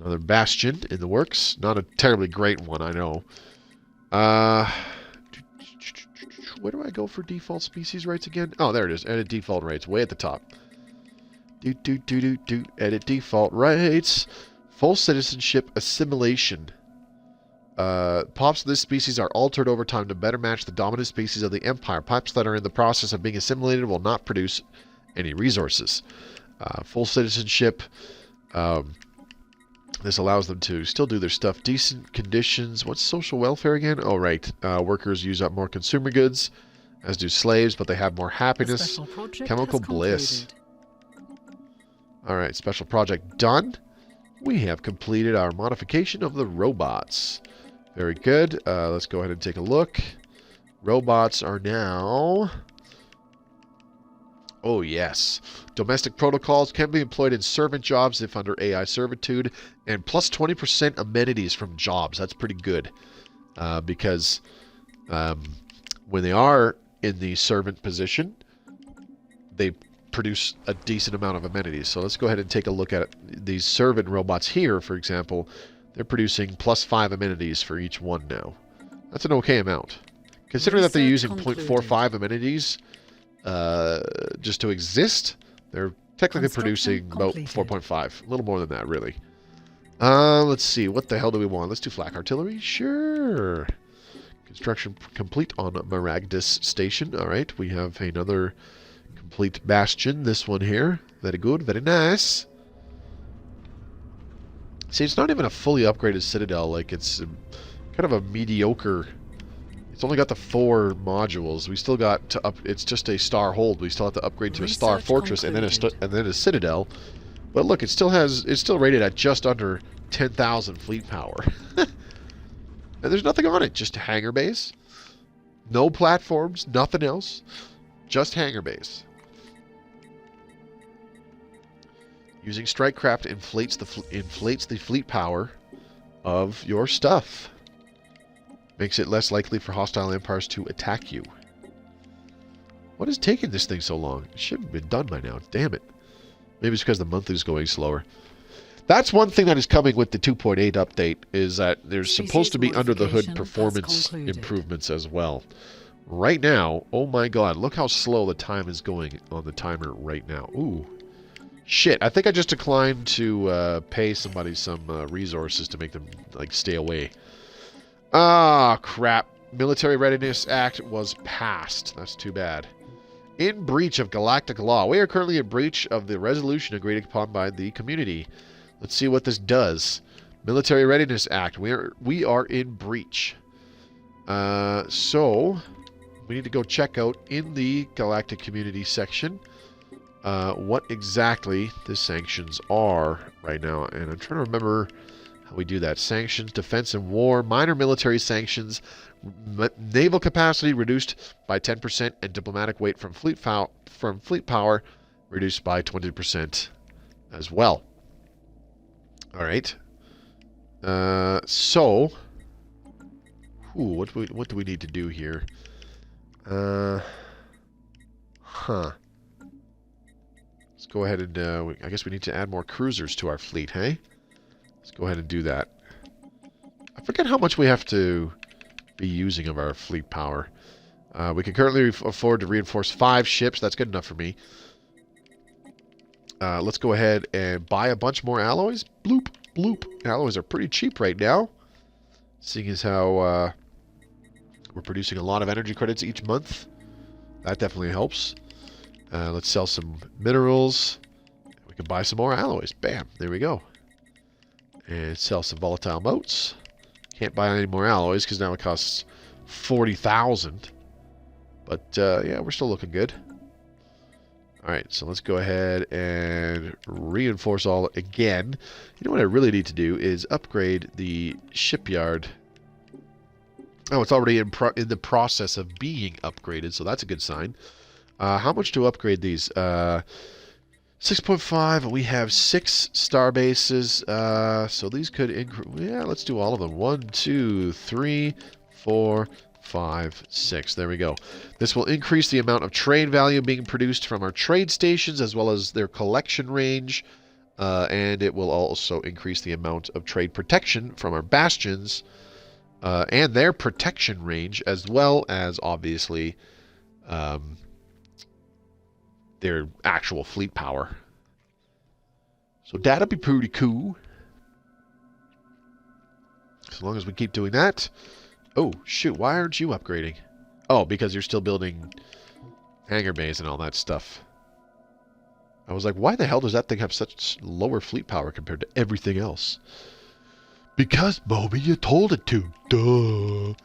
Another Bastion in the works. Not a terribly great one, I know. Where do I go for default species rights again? Oh, there it is. Edit default rights. Way at the top. Edit default rights. Full citizenship assimilation. Pops of this species are altered over time to better match the dominant species of the Empire. Pops that are in the process of being assimilated will not produce any resources. Full citizenship. This allows them to still do their stuff. Decent conditions. What's social welfare again? Oh, right. Workers use up more consumer goods, as do slaves, but they have more happiness. Chemical bliss. All right, special project done. We have completed our modification of the robots. Very good. Let's go ahead and take a look. Robots are now... Oh, yes. Domestic protocols can be employed in servant jobs if under AI servitude, and plus 20% amenities from jobs. That's pretty good. Because when they are in the servant position, they produce a decent amount of amenities. So let's go ahead and take a look at these servant robots here, for example. They're producing plus 5 amenities for each one now. That's an okay amount. Considering that they're using 0.45 amenities just to exist, they're technically producing about 4.5. A little more than that, really. Let's see. What the hell do we want? Let's do flak artillery. Sure. Construction complete on Maragdus Station. All right. We have another complete bastion. This one here. Very good. Very nice. See, it's not even a fully upgraded citadel. Like, it's kind of a mediocre... It's only got the 4 modules. We still got to up... It's just a star hold. We still have to upgrade to a star fortress and then a citadel. But look, it still has... It's still rated at just under 10,000 fleet power. And there's nothing on it. Just a hangar base. No platforms. Nothing else. Just hangar base. Using strike craft inflates the fleet power of your stuff. Makes it less likely for hostile empires to attack you. What is taking this thing so long? It should have been done by now. Damn it. Maybe it's because the month is going slower. That's one thing that is coming with the 2.8 update, is that there's supposed to be under-the-hood performance improvements as well. Right now, oh my god, look how slow the time is going on the timer right now. Ooh. Shit, I think I just declined to pay somebody some resources to make them, like, stay away. Ah, crap. Military Readiness Act was passed. That's too bad. In breach of galactic law. We are currently in breach of the resolution agreed upon by the community. Let's see what this does. Military Readiness Act. We are in breach. So, we need to go check out in the Galactic Community section what exactly the sanctions are right now. And I'm trying to remember how we do that. Sanctions, defense and war, minor military sanctions, naval capacity reduced by 10%, and diplomatic weight from fleet power reduced by 20% as well. All right. So, what do we need to do here? Let's go ahead and I guess we need to add more cruisers to our fleet, hey? Let's go ahead and do that. I forget how much we have to be using of our fleet power. We can currently afford to reinforce 5 ships. That's good enough for me. Let's go ahead and buy a bunch more alloys. Bloop, bloop. Alloys are pretty cheap right now. Seeing as how we're producing a lot of energy credits each month. That definitely helps. Let's sell some minerals. We can buy some more alloys. Bam. There we go. And sell some volatile motes. Can't buy any more alloys because now it costs 40,000. But yeah, we're still looking good. Alright, so let's go ahead and reinforce all again. You know what I really need to do is upgrade the shipyard. Oh, it's already in the process of being upgraded, so that's a good sign. How much to upgrade these? 6.5, we have 6 star bases, so these could increase. Yeah, let's do all of them. 1, 2, 3, 4, 5, 6. There we go. This will increase the amount of trade value being produced from our trade stations as well as their collection range, and it will also increase the amount of trade protection from our bastions and their protection range, as well as obviously their actual fleet power. So that'll be pretty cool. As long as we keep doing that. Oh, shoot. Why aren't you upgrading? Oh, because you're still building hangar bays and all that stuff. I was like, why the hell does that thing have such lower fleet power compared to everything else? Because, Moby, you told it to. Duh.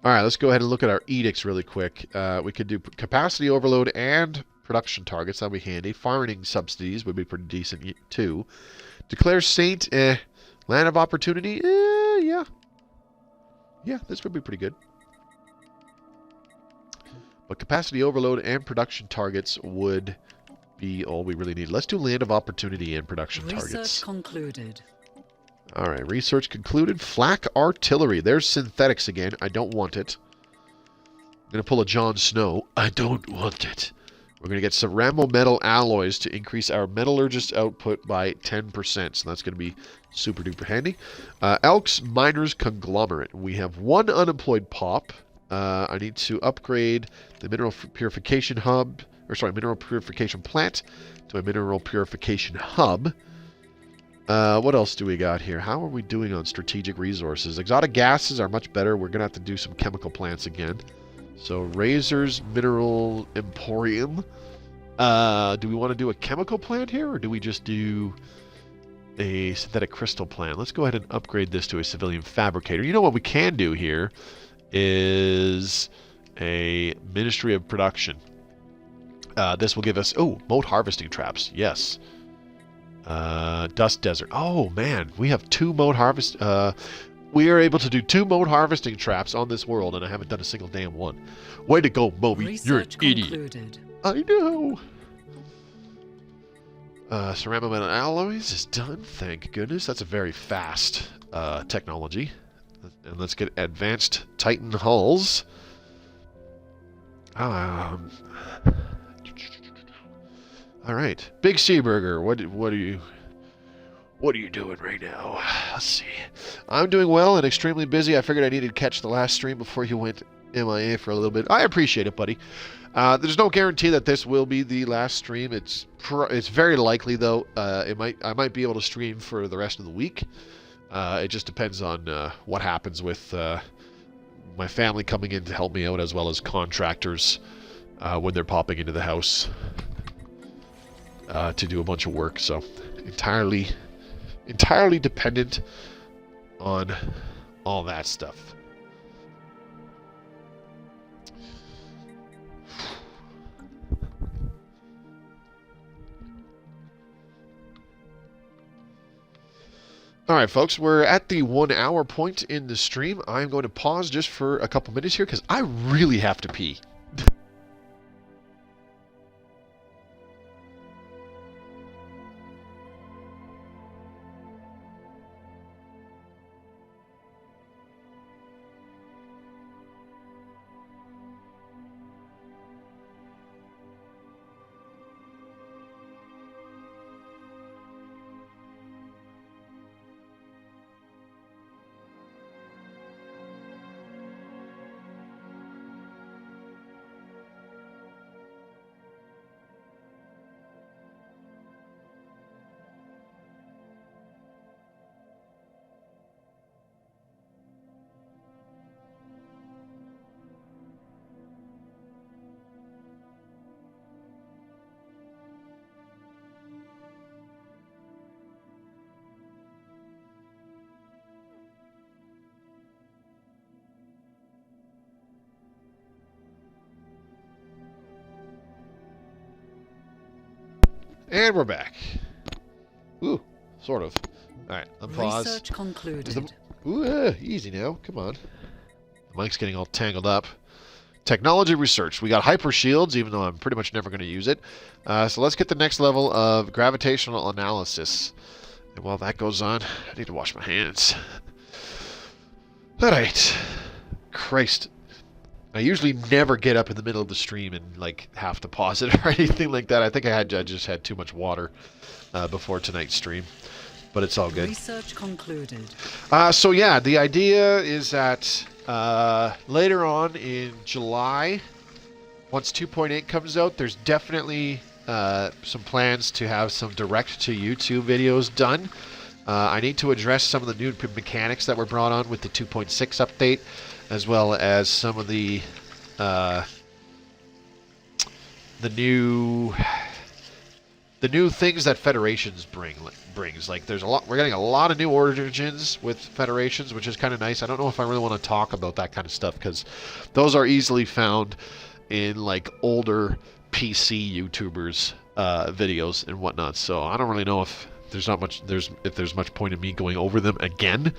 Alright, let's go ahead and look at our edicts really quick. We could do capacity overload and production targets. That'd be handy. Farming subsidies would be pretty decent too. Declare saint, land of opportunity, yeah. Yeah, this would be pretty good. But capacity overload and production targets would be all we really need. Let's do land of opportunity and production targets. Research concluded. Alright, research concluded. Flak artillery. There's synthetics again. I don't want it. I'm going to pull a Jon Snow. I don't want it. We're going to get ceramo metal alloys to increase our metallurgist output by 10%. So that's going to be super duper handy. Elks Miners Conglomerate. We have 1 unemployed pop. I need to upgrade the mineral purification hub, or sorry, mineral purification plant to a mineral purification hub. What else do we got here? How are we doing on strategic resources? Exotic gases are much better. We're going to have to do some chemical plants again. So, Razor's Mineral Emporium. Do we want to do a chemical plant here, or do we just do a synthetic crystal plant? Let's go ahead and upgrade this to a civilian fabricator. You know what we can do here is a Ministry of Production. This will give us... Oh, moat harvesting traps. Yes. Dust Desert. Oh, man. We have 2 moat harvest... we are able to do 2 moat harvesting traps on this world, and I haven't done a single damn one. Way to go, Moby. You're an idiot. I know. Ceramo metal alloys is done. Thank goodness. That's a very fast technology. And let's get advanced Titan hulls. All right, Big Seaburger. What are you doing right now? Let's see. I'm doing well and extremely busy. I figured I needed to catch the last stream before you went MIA for a little bit. I appreciate it, buddy. There's no guarantee that this will be the last stream. It's very likely, though. I might be able to stream for the rest of the week. It just depends on what happens with my family coming in to help me out, as well as contractors when they're popping into the house to do a bunch of work. So entirely dependent on all that stuff. Alright folks, we're at the 1 hour point in the stream. I'm going to pause just for a couple minutes here because I really have to pee. And we're back. Ooh, sort of. Alright, unpause. Research concluded. Ooh, easy now. Come on. The mic's getting all tangled up. Technology research. We got hyper shields, even though I'm pretty much never going to use it. So let's get the next level of gravitational analysis. And while that goes on, I need to wash my hands. Alright. Christ. I usually never get up in the middle of the stream and like have to pause it or anything like that. I think I just had too much water before tonight's stream, but it's all good. Research concluded. So yeah, the idea is that later on in July, once 2.8 comes out, there's definitely some plans to have some direct to YouTube videos done. I need to address some of the new mechanics that were brought on with the 2.6 update, as well as some of the new things that Federations brings. Like there's a lot, we're getting a lot of new origins with Federations, which is kind of nice. I don't know if I really want to talk about that kind of stuff because those are easily found in like older PC YouTubers videos and whatnot. So I don't really know if there's much point in me going over them again.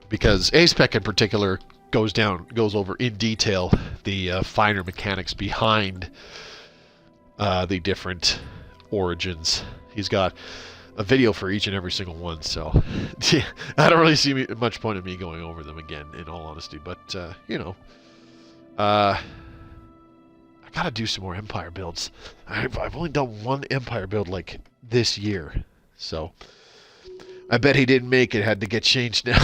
Because A-Spec in particular goes over in detail the finer mechanics behind the different origins. He's got a video for each and every single one, so I don't really see much point in me going over them again, in all honesty. But you know, I gotta do some more Empire builds. I've only done one Empire build like this year, so I bet he didn't make it. Had to get changed now.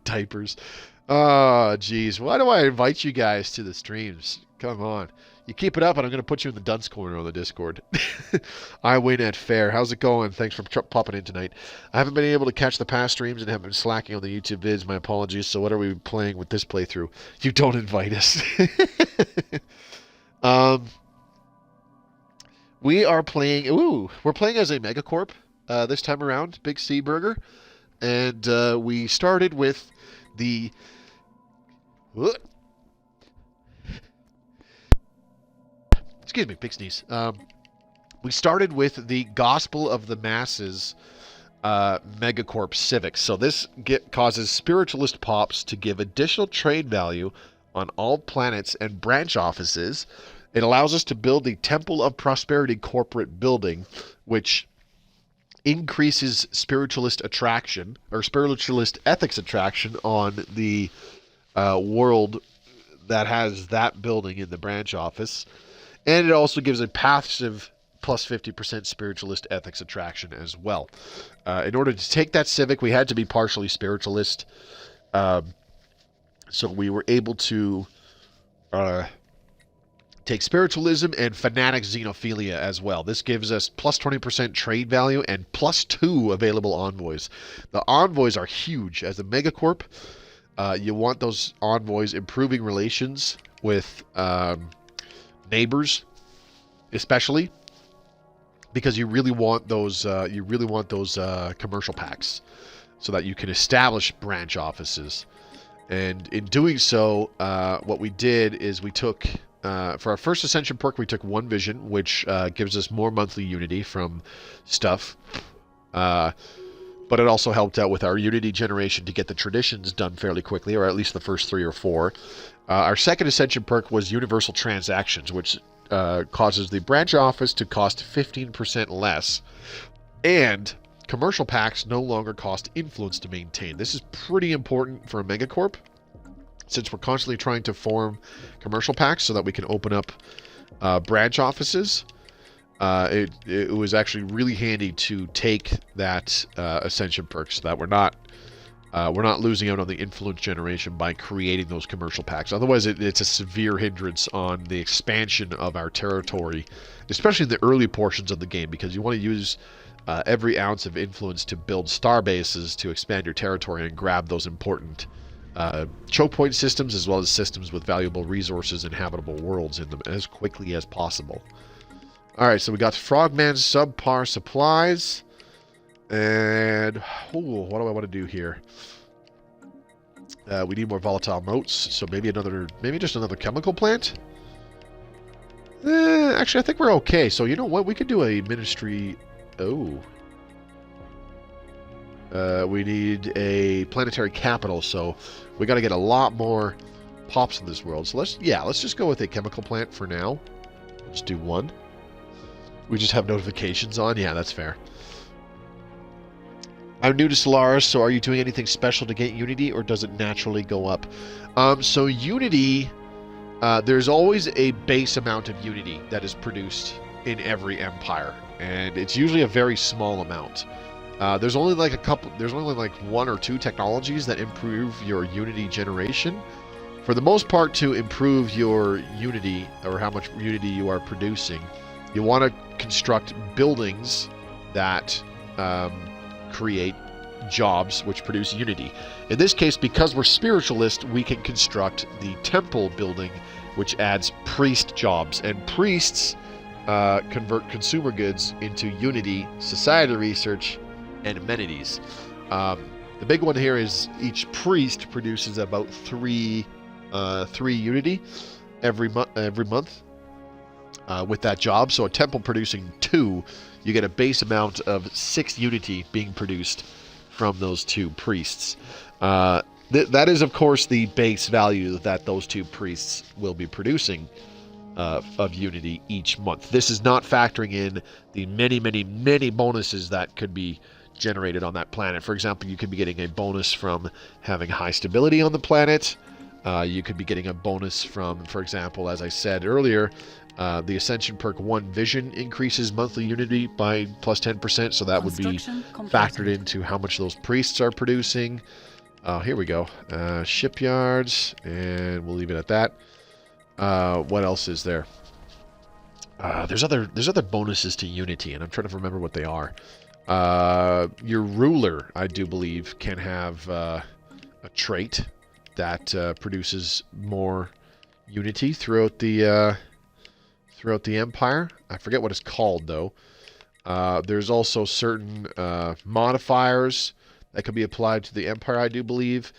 Diapers. Oh, jeez. Why do I invite you guys to the streams? Come on. You keep it up, and I'm going to put you in the dunce corner on the Discord. I win at fair. How's it going? Thanks for popping in tonight. I haven't been able to catch the past streams and have been slacking on the YouTube vids. My apologies. So what are we playing with this playthrough? You don't invite us. We are playing... Ooh, we're playing as a Megacorp this time around. Big C Burger. And we started with the... Excuse me, big sneeze. We started with the Gospel of the Masses Megacorp Civics. So this causes spiritualist pops to give additional trade value on all planets and branch offices. It allows us to build the Temple of Prosperity corporate building, which increases spiritualist attraction or spiritualist ethics attraction on the world that has that building in the branch office. And it also gives a passive plus 50% spiritualist ethics attraction as well. In order to take that civic, we had to be partially spiritualist. So we were able to take spiritualism and fanatic xenophilia as well. This gives us plus 20% trade value and plus 2 available envoys. The envoys are huge. As a Megacorp, you want those envoys improving relations with neighbors, especially because you really want those commercial packs so that you can establish branch offices. And in doing so, what we did is we took for our first Ascension perk, we took one vision, which gives us more monthly unity from stuff. But it also helped out with our unity generation to get the traditions done fairly quickly, or at least the first 3 or 4. Our second Ascension perk was Universal Transactions, which causes the branch office to cost 15% less. And commercial packs no longer cost influence to maintain. This is pretty important for a Megacorp, since we're constantly trying to form commercial packs so that we can open up branch offices. It was actually really handy to take that Ascension perk so that we're not losing out on the influence generation by creating those commercial packs. Otherwise, it's a severe hindrance on the expansion of our territory, especially in the early portions of the game, because you want to use every ounce of influence to build star bases to expand your territory and grab those important choke point systems, as well as systems with valuable resources and habitable worlds in them as quickly as possible. Alright, so we got Frogman's subpar supplies. And what do I want to do here? We need more volatile motes, so maybe just another chemical plant. Actually, I think we're okay. So, you know what? We could do a ministry... Oh. We need a planetary capital, so we got to get a lot more pops in this world. So let's just go with a chemical plant for now. Let's do one. We just have notifications on. Yeah, that's fair. I'm new to Stellaris, so are you doing anything special to get Unity, or does it naturally go up? So Unity, there's always a base amount of Unity that is produced in every empire, and it's usually a very small amount. There's only like one or two technologies that improve your Unity generation. For the most part, to improve your Unity, or how much Unity you are producing, you want to construct buildings that create jobs which produce Unity. In this case, because we're spiritualist, we can construct the temple building, which adds priest jobs, and priests convert consumer goods into Unity, society research, and amenities. The big one here is each priest produces about three Unity every month with that job. So a temple producing 2, you get a base amount of 6 Unity being produced from those 2 priests. That is, of course, the base value that those 2 priests will be producing of Unity each month. This is not factoring in the many bonuses that could be generated on that planet. For example, you could be getting a bonus from having high stability on the planet. You could be getting a bonus from, for example, as I said earlier, the Ascension perk 1 Vision increases monthly Unity by plus 10%, so that would be factored into how much those priests are producing. Here we go. Shipyards, and we'll leave it at that. What else is there? There's other bonuses to Unity, and I'm trying to remember what they are. Your ruler, I do believe, can have a trait that produces more Unity throughout the empire. I forget what it's called, though. There's also certain modifiers that can be applied to the empire, I do believe.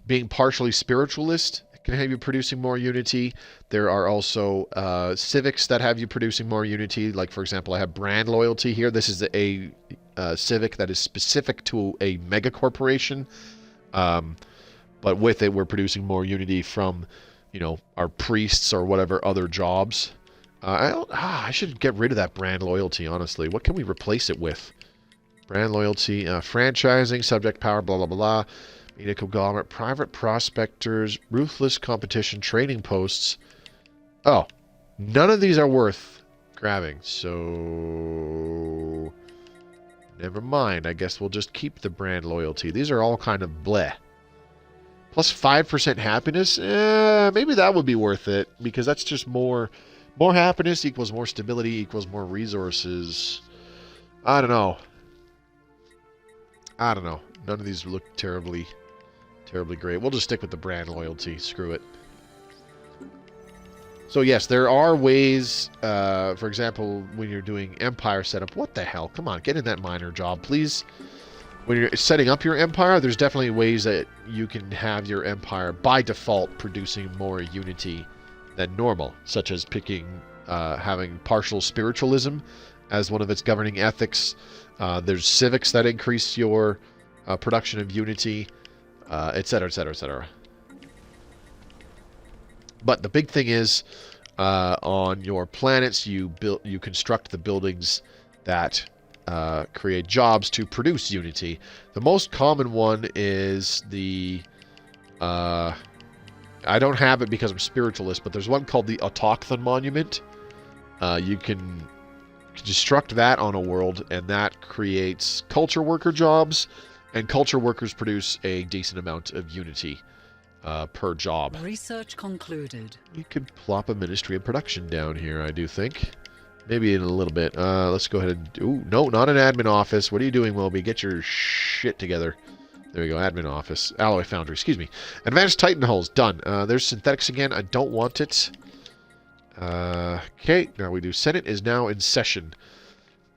Being partially spiritualist can have you producing more Unity. There are also civics that have you producing more Unity. Like, for example, I have brand loyalty here. This is a civic that is specific to a mega corporation. But with it, we're producing more Unity from, you know, our priests or whatever other jobs. I should get rid of that brand loyalty, honestly. What can we replace it with? Brand loyalty, franchising, subject power, blah, blah, blah. Media conglomerate, private prospectors, ruthless competition, trading posts. Oh, none of these are worth grabbing, so never mind. I guess we'll just keep the brand loyalty. These are all kind of bleh. Plus 5% happiness? Maybe that would be worth it, because that's just more happiness equals more stability equals more resources. I don't know. None of these look terribly great. We'll just stick with the brand loyalty. Screw it. So yes, there are ways, for example, when you're doing empire setup. What the hell? Come on, get in that miner job, please. When you're setting up your empire, there's definitely ways that you can have your empire by default producing more Unity than normal, such as picking, having partial spiritualism as one of its governing ethics. There's civics that increase your production of Unity, etc., etc., etc. But the big thing is, on your planets, you construct the buildings that create jobs to produce Unity. The most common one is the... I don't have it because I'm spiritualist, but there's one called the Autochthon Monument. You can construct that on a world, and that creates culture worker jobs, and culture workers produce a decent amount of Unity per job. Research concluded. You could plop a Ministry of Production down here, I do think. Maybe in a little bit. Let's go ahead and... Ooh, no, not an admin office. What are you doing, Moby? Get your shit together. There we go, admin office. Alloy Foundry, excuse me. Advanced Titan hulls, done. There's synthetics again. I don't want it. Okay, now we do. Senate is now in session.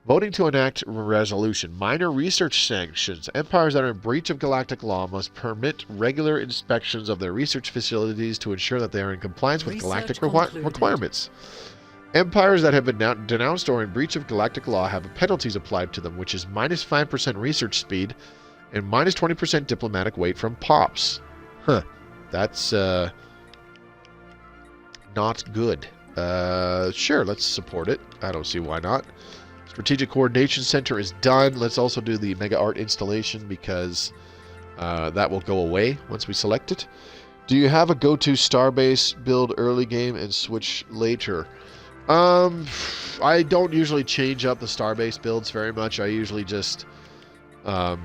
Voting to enact resolution. Minor research sanctions. Empires that are in breach of galactic law must permit regular inspections of their research facilities to ensure that they are in compliance with galactic requirements. Empires that have been denounced or in breach of galactic law have penalties applied to them, which is minus 5% research speed and minus 20% diplomatic weight from POPs. Huh. That's not good. Sure, let's support it. I don't see why not. Strategic Coordination Center is done. Let's also do the Mega Art installation because that will go away once we select it. Do you have a go-to Starbase build early game and switch later? I don't usually change up the Starbase builds very much. I usually just like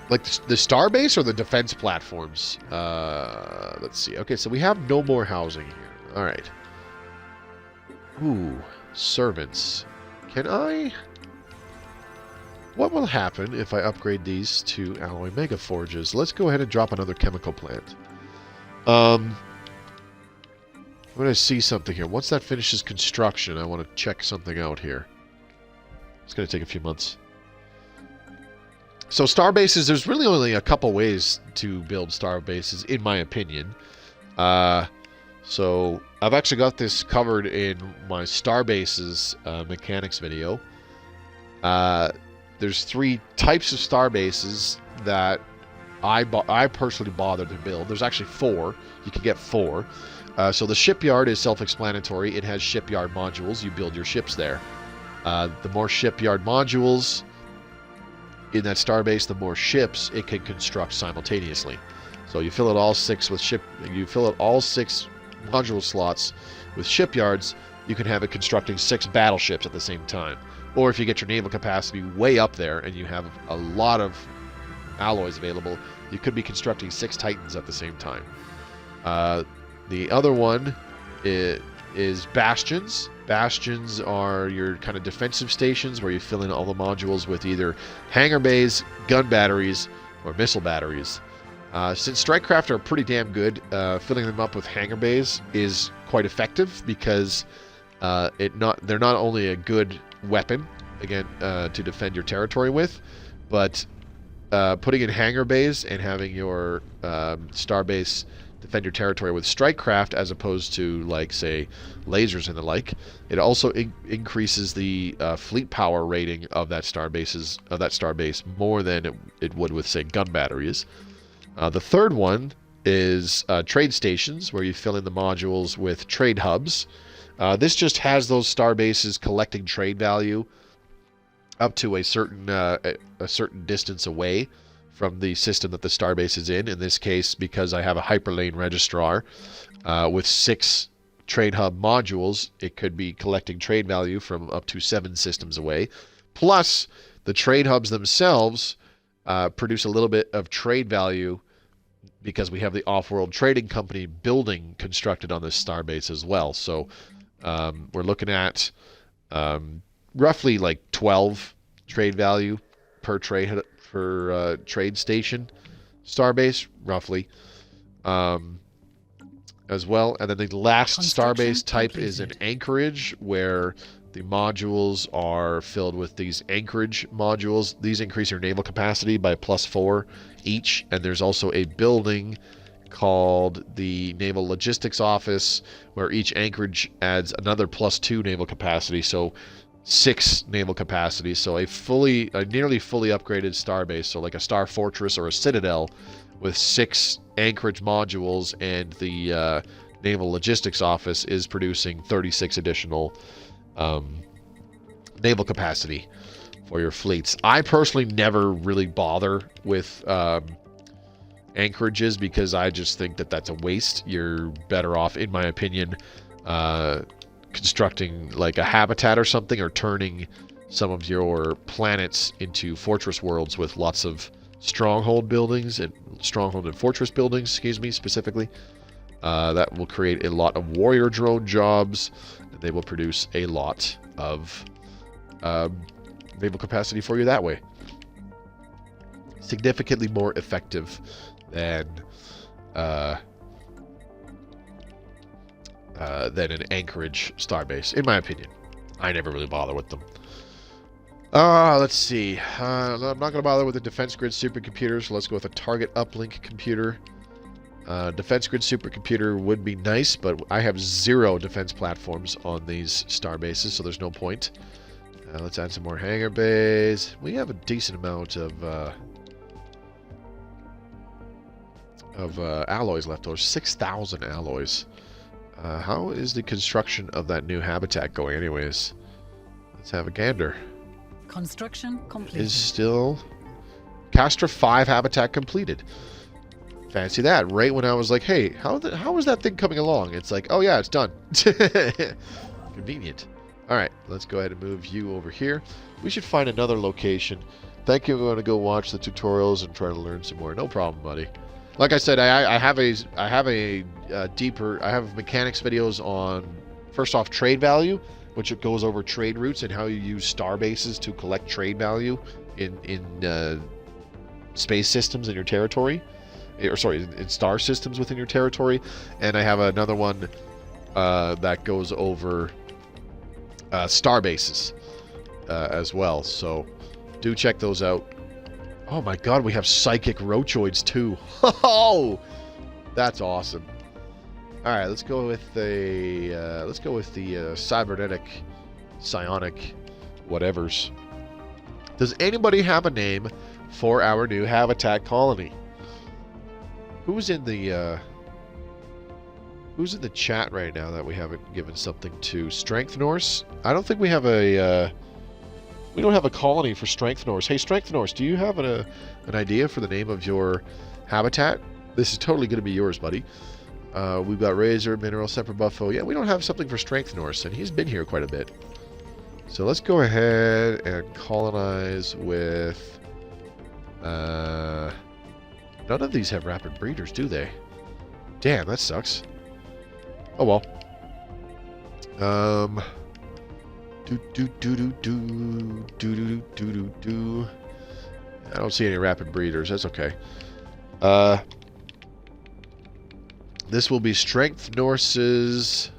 the Starbase or the defense platforms. Let's see. Okay, so we have no more housing here. All right. Ooh. Servants. Can I... What will happen if I upgrade these to alloy megaforges? Let's go ahead and drop another chemical plant. I'm going to see something here. Once that finishes construction, I want to check something out here. It's going to take a few months. So Starbases, there's really only a couple ways to build Starbases, in my opinion. So I've actually got this covered in my Starbases mechanics video. There's 3 types of Starbases that I personally bothered to build. There's actually 4. You can get 4. So the Shipyard is self-explanatory. It has Shipyard modules. You build your ships there. The more Shipyard modules in that Starbase, the more ships it can construct simultaneously. So you fill it all 6 with all 6 module slots with shipyards, you can have it constructing 6 battleships at the same time. Or if you get your naval capacity way up there and you have a lot of alloys available, you could be constructing 6 Titans at the same time. The other one is Bastions. Bastions are your kind of defensive stations where you fill in all the modules with either hangar bays, gun batteries, or missile batteries. Since Strikecraft are pretty damn good, filling them up with hangar bays is quite effective because they're not only a good weapon, again, to defend your territory with, but putting in hangar bays and having your Starbase defend your territory with Strikecraft as opposed to, like, say, lasers and the like, it also increases the fleet power rating of that Starbase more than it would with, say, gun batteries. The third one is Tradestations, where you fill in the modules with trade hubs. This just has those Starbases collecting trade value up to a certain distance away from the system that the Starbase is in. In this case, because I have a hyperlane registrar with 6 trade hub modules, it could be collecting trade value from up to 7 systems away. Plus, the trade hubs themselves produce a little bit of trade value because we have the off-world trading company building constructed on this Starbase as well. So we're looking at roughly like 12 trade value per trade station Starbase, roughly, as well. And then the last Starbase type is an anchorage, where the modules are filled with these anchorage modules. These increase your naval capacity by +4 each. And there's also a building called the Naval Logistics Office, where each anchorage adds another +2 naval capacity. So 6 naval capacity. So a nearly fully upgraded Starbase, so like a Star Fortress or a Citadel, with 6 anchorage modules, and the Naval Logistics Office is producing 36 additional naval capacity for your fleets. I personally never really bother with anchorages because I just think that that's a waste. You're better off, in my opinion, constructing like a habitat or something, or turning some of your planets into fortress worlds with lots of stronghold buildings and fortress buildings, specifically. That will create a lot of warrior drone jobs, and they will produce a lot of naval capacity for you that way. Significantly more effective than an anchorage Starbase, in my opinion. I never really bother with them. Let's see. I'm not going to bother with the Defense Grid supercomputer, so let's go with a target uplink computer. Defense Grid supercomputer would be nice, but I have 0 defense platforms on these star bases, so there's no point. Let's add some more hangar bays. We have a decent amount of alloys left over. 6,000 alloys. How is the construction of that new habitat going anyways? Let's have a gander. Construction completed. Is still Castra 5 habitat completed. Fancy that. Right when I was like, hey, how is that thing coming along? It's like, oh yeah, it's done. Convenient. Alright, let's go ahead and move you over here. We should find another location. Thank you. I'm going to go watch the tutorials and try to learn some more. No problem, buddy. Like I said, I have mechanics videos on, first off, trade value, which it goes over trade routes and how you use star bases to collect trade value in space systems in your territory, or sorry, in star systems within your territory. And I have another one that goes over star bases as well. So do check those out. Oh my god, we have psychic rochoids too. Oh, that's awesome. All right, let's go with the cybernetic psionic whatevers. Does anybody have a name for our new habitat colony? Who's in the chat right now that we haven't given something to? Strength Norse? I don't think we have a we don't have a colony for Strength Norse. Hey, Strength Norse, do you have an idea for the name of your habitat? This is totally going to be yours, buddy. We've got Razor, Mineral, Separate Buffo. Yeah, we don't have something for Strength Norse, and he's been here quite a bit. So let's go ahead and colonize with... none of these have rapid breeders, do they? Damn, that sucks. Oh well. I don't see any rapid breeders. That's okay. This will be Strength Norse's...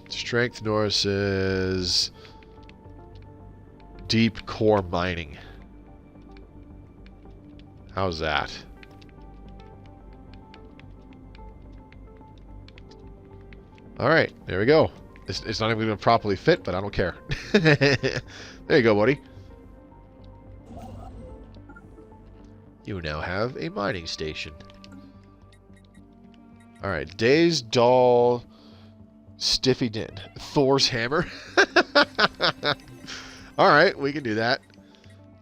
Strength Norse's Deep Core Mining. How's that? Alright, there we go. It's not even going to properly fit, but I don't care. There you go, buddy. You now have a mining station. Alright, Days, Doll, Stiffy Din. Thor's Hammer. Alright, we can do that.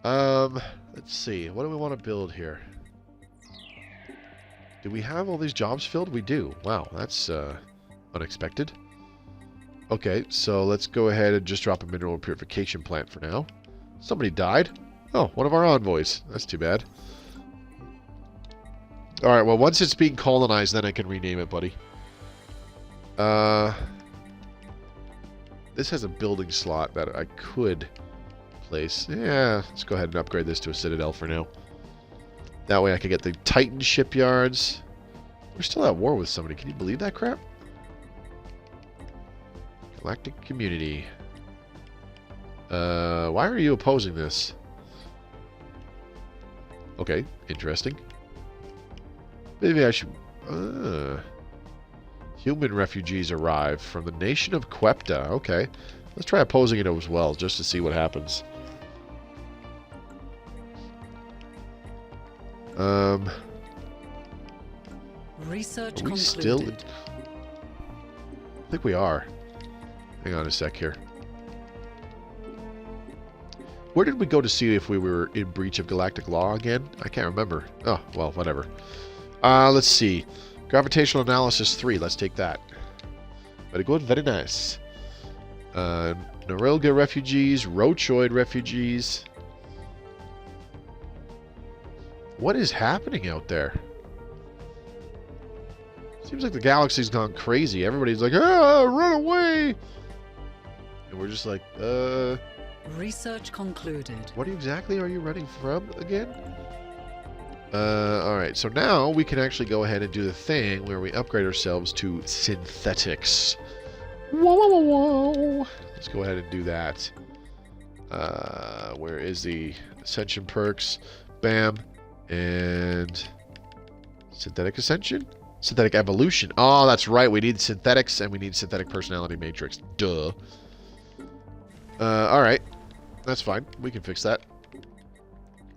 Let's see. What do we want to build here? Do we have all these jobs filled? We do. Wow, that's unexpected. Okay, so let's go ahead and just drop a mineral purification plant for now. Somebody died. Oh, one of our envoys. That's too bad. Alright, well, once it's being colonized, then I can rename it, buddy. This has a building slot that I could place. Yeah, let's go ahead and upgrade this to a citadel for now. That way I can get the Titan shipyards. We're still at war with somebody. Can you believe that crap? Galactic community. Why are you opposing this? Okay, interesting. Maybe I should... Human refugees arrive from the nation of Quepta. Okay. Let's try opposing it as well, just to see what happens. Research are we concluded. still... I think we are. Hang on a sec here. Where did we go to see if we were in breach of galactic law again? I can't remember. Oh, well, whatever. Let's see. Gravitational analysis 3. Let's take that. Very good. Very nice. Norilga refugees. Rochoid refugees. What is happening out there? Seems like the galaxy's gone crazy. Everybody's like, ah, run away! And we're just like, Research concluded. what exactly are you running from again? Alright, so now we can actually go ahead and do the thing where we upgrade ourselves to synthetics. Whoa, whoa, whoa, whoa. Let's go ahead and do that. Where is the Ascension perks? Bam. And Synthetic Ascension? Synthetic Evolution. Oh, that's right. We need synthetics and we need synthetic personality matrix. Duh. Alright. That's fine. We can fix that.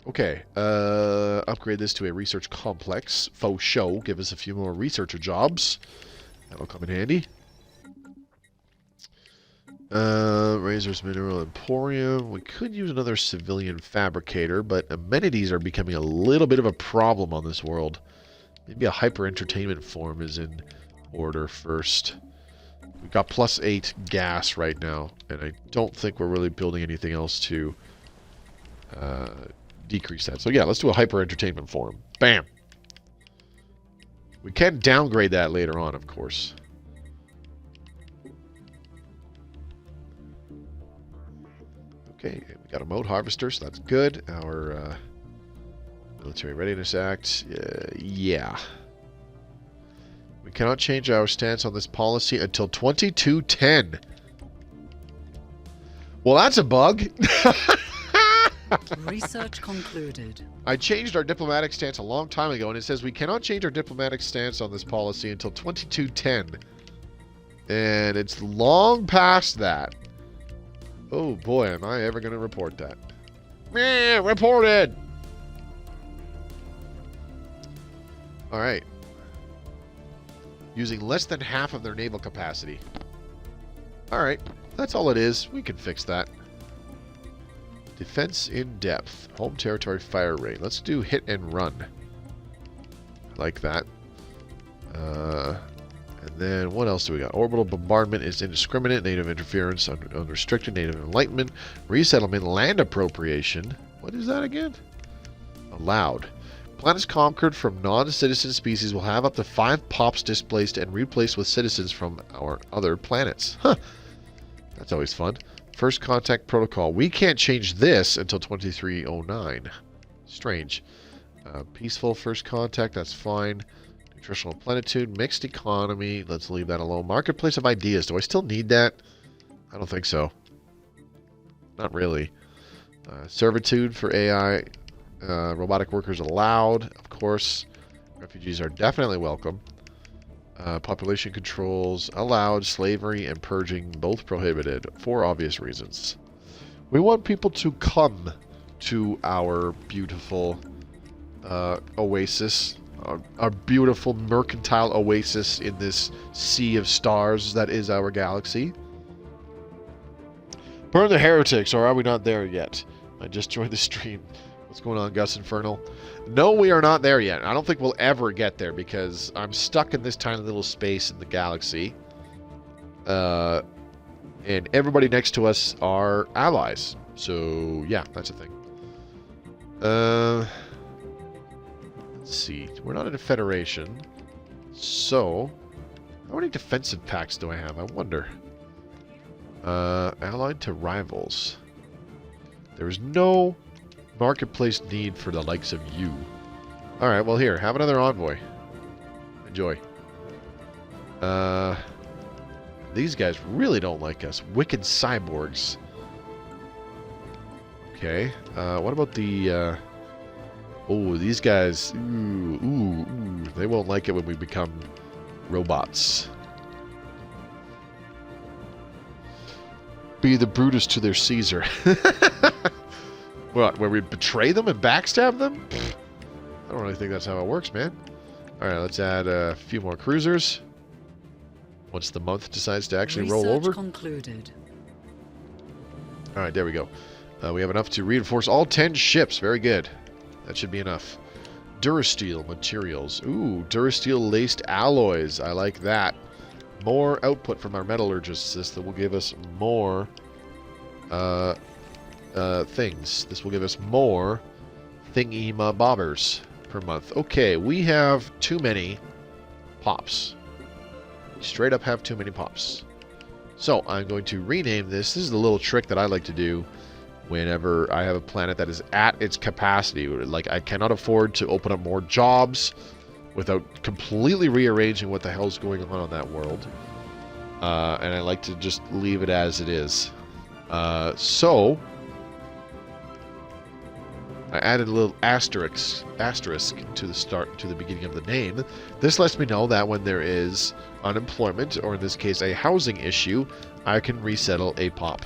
Okay, upgrade this to a research complex. Faux show. Give us a few more researcher jobs. That'll come in handy. Razor's Mineral Emporium. We could use another civilian fabricator, but amenities are becoming a little bit of a problem on this world. Maybe a hyper entertainment form is in order first. We've got +8 gas right now, and I don't think we're really building anything else to decrease that. So yeah, let's do a hyper entertainment form. Bam! We can downgrade that later on, of course. Okay, we got a mode harvester, so that's good. Our Military Readiness Act, yeah. We cannot change our stance on this policy until 2210. Well, that's a bug. Research concluded. I changed our diplomatic stance a long time ago, and it says we cannot change our diplomatic stance on this policy until 2210. And it's long past that. Oh boy, am I ever going to report that. Meh, reported! Alright. Using less than half of their naval capacity. Alright, that's all it is. We can fix that. Defense in depth. Home territory fire rate. Let's do hit and run. Like that. And then what else do we got? Orbital bombardment is indiscriminate. Native interference, unrestricted. Native enlightenment. Resettlement. Land appropriation. What is that again? Allowed. Planets conquered from non-citizen species will have up to 5 pops displaced and replaced with citizens from our other planets. Huh. That's always fun. First contact protocol. We can't change this until 2309. Strange. Peaceful first contact. That's fine. Nutritional plenitude. Mixed economy. Let's leave that alone. Marketplace of ideas. Do I still need that? I don't think so. Not really. Servitude for AI. Robotic workers allowed. Of course. Refugees are definitely welcome. Population controls allowed. Slavery and purging both prohibited for obvious reasons. We want people to come to our beautiful oasis. Our beautiful mercantile oasis in this sea of stars that is our galaxy. Burn the heretics, or are we not there yet? I just joined the stream. What's going on, Gus Infernal? No, we are not there yet. I don't think we'll ever get there because I'm stuck in this tiny little space in the galaxy. And everybody next to us are allies. So, yeah, that's a thing. Let's see. We're not in a federation. So, how many defensive packs do I have? I wonder. Allied to rivals. There is no marketplace need for the likes of you. Alright, well here, have another envoy. Enjoy. These guys really don't like us. Wicked cyborgs. Okay. What about the, oh, these guys. Ooh. They won't like it when we become robots. Be the Brutus to their Caesar. What, where we betray them and backstab them? Pfft, I don't really think that's how it works, man. Alright, let's add a few more cruisers. Once the month decides to actually roll over. Concluded. Alright, there we go. We have enough to reinforce all 10 ships. Very good. That should be enough. Durasteel materials. Ooh, Durasteel laced alloys. I like that. More output from our metallurgists. This will give us more things. This will give us more thingy-ma-bobbers per month. Okay, we have too many pops. We straight up have too many pops. So, I'm going to rename this. This is the little trick that I like to do whenever I have a planet that is at its capacity. Like, I cannot afford to open up more jobs without completely rearranging what the hell's going on that world. And I like to just leave it as it is. So I added a little asterisk to the beginning of the name. This lets me know that when there is unemployment, or in this case a housing issue, I can resettle a pop.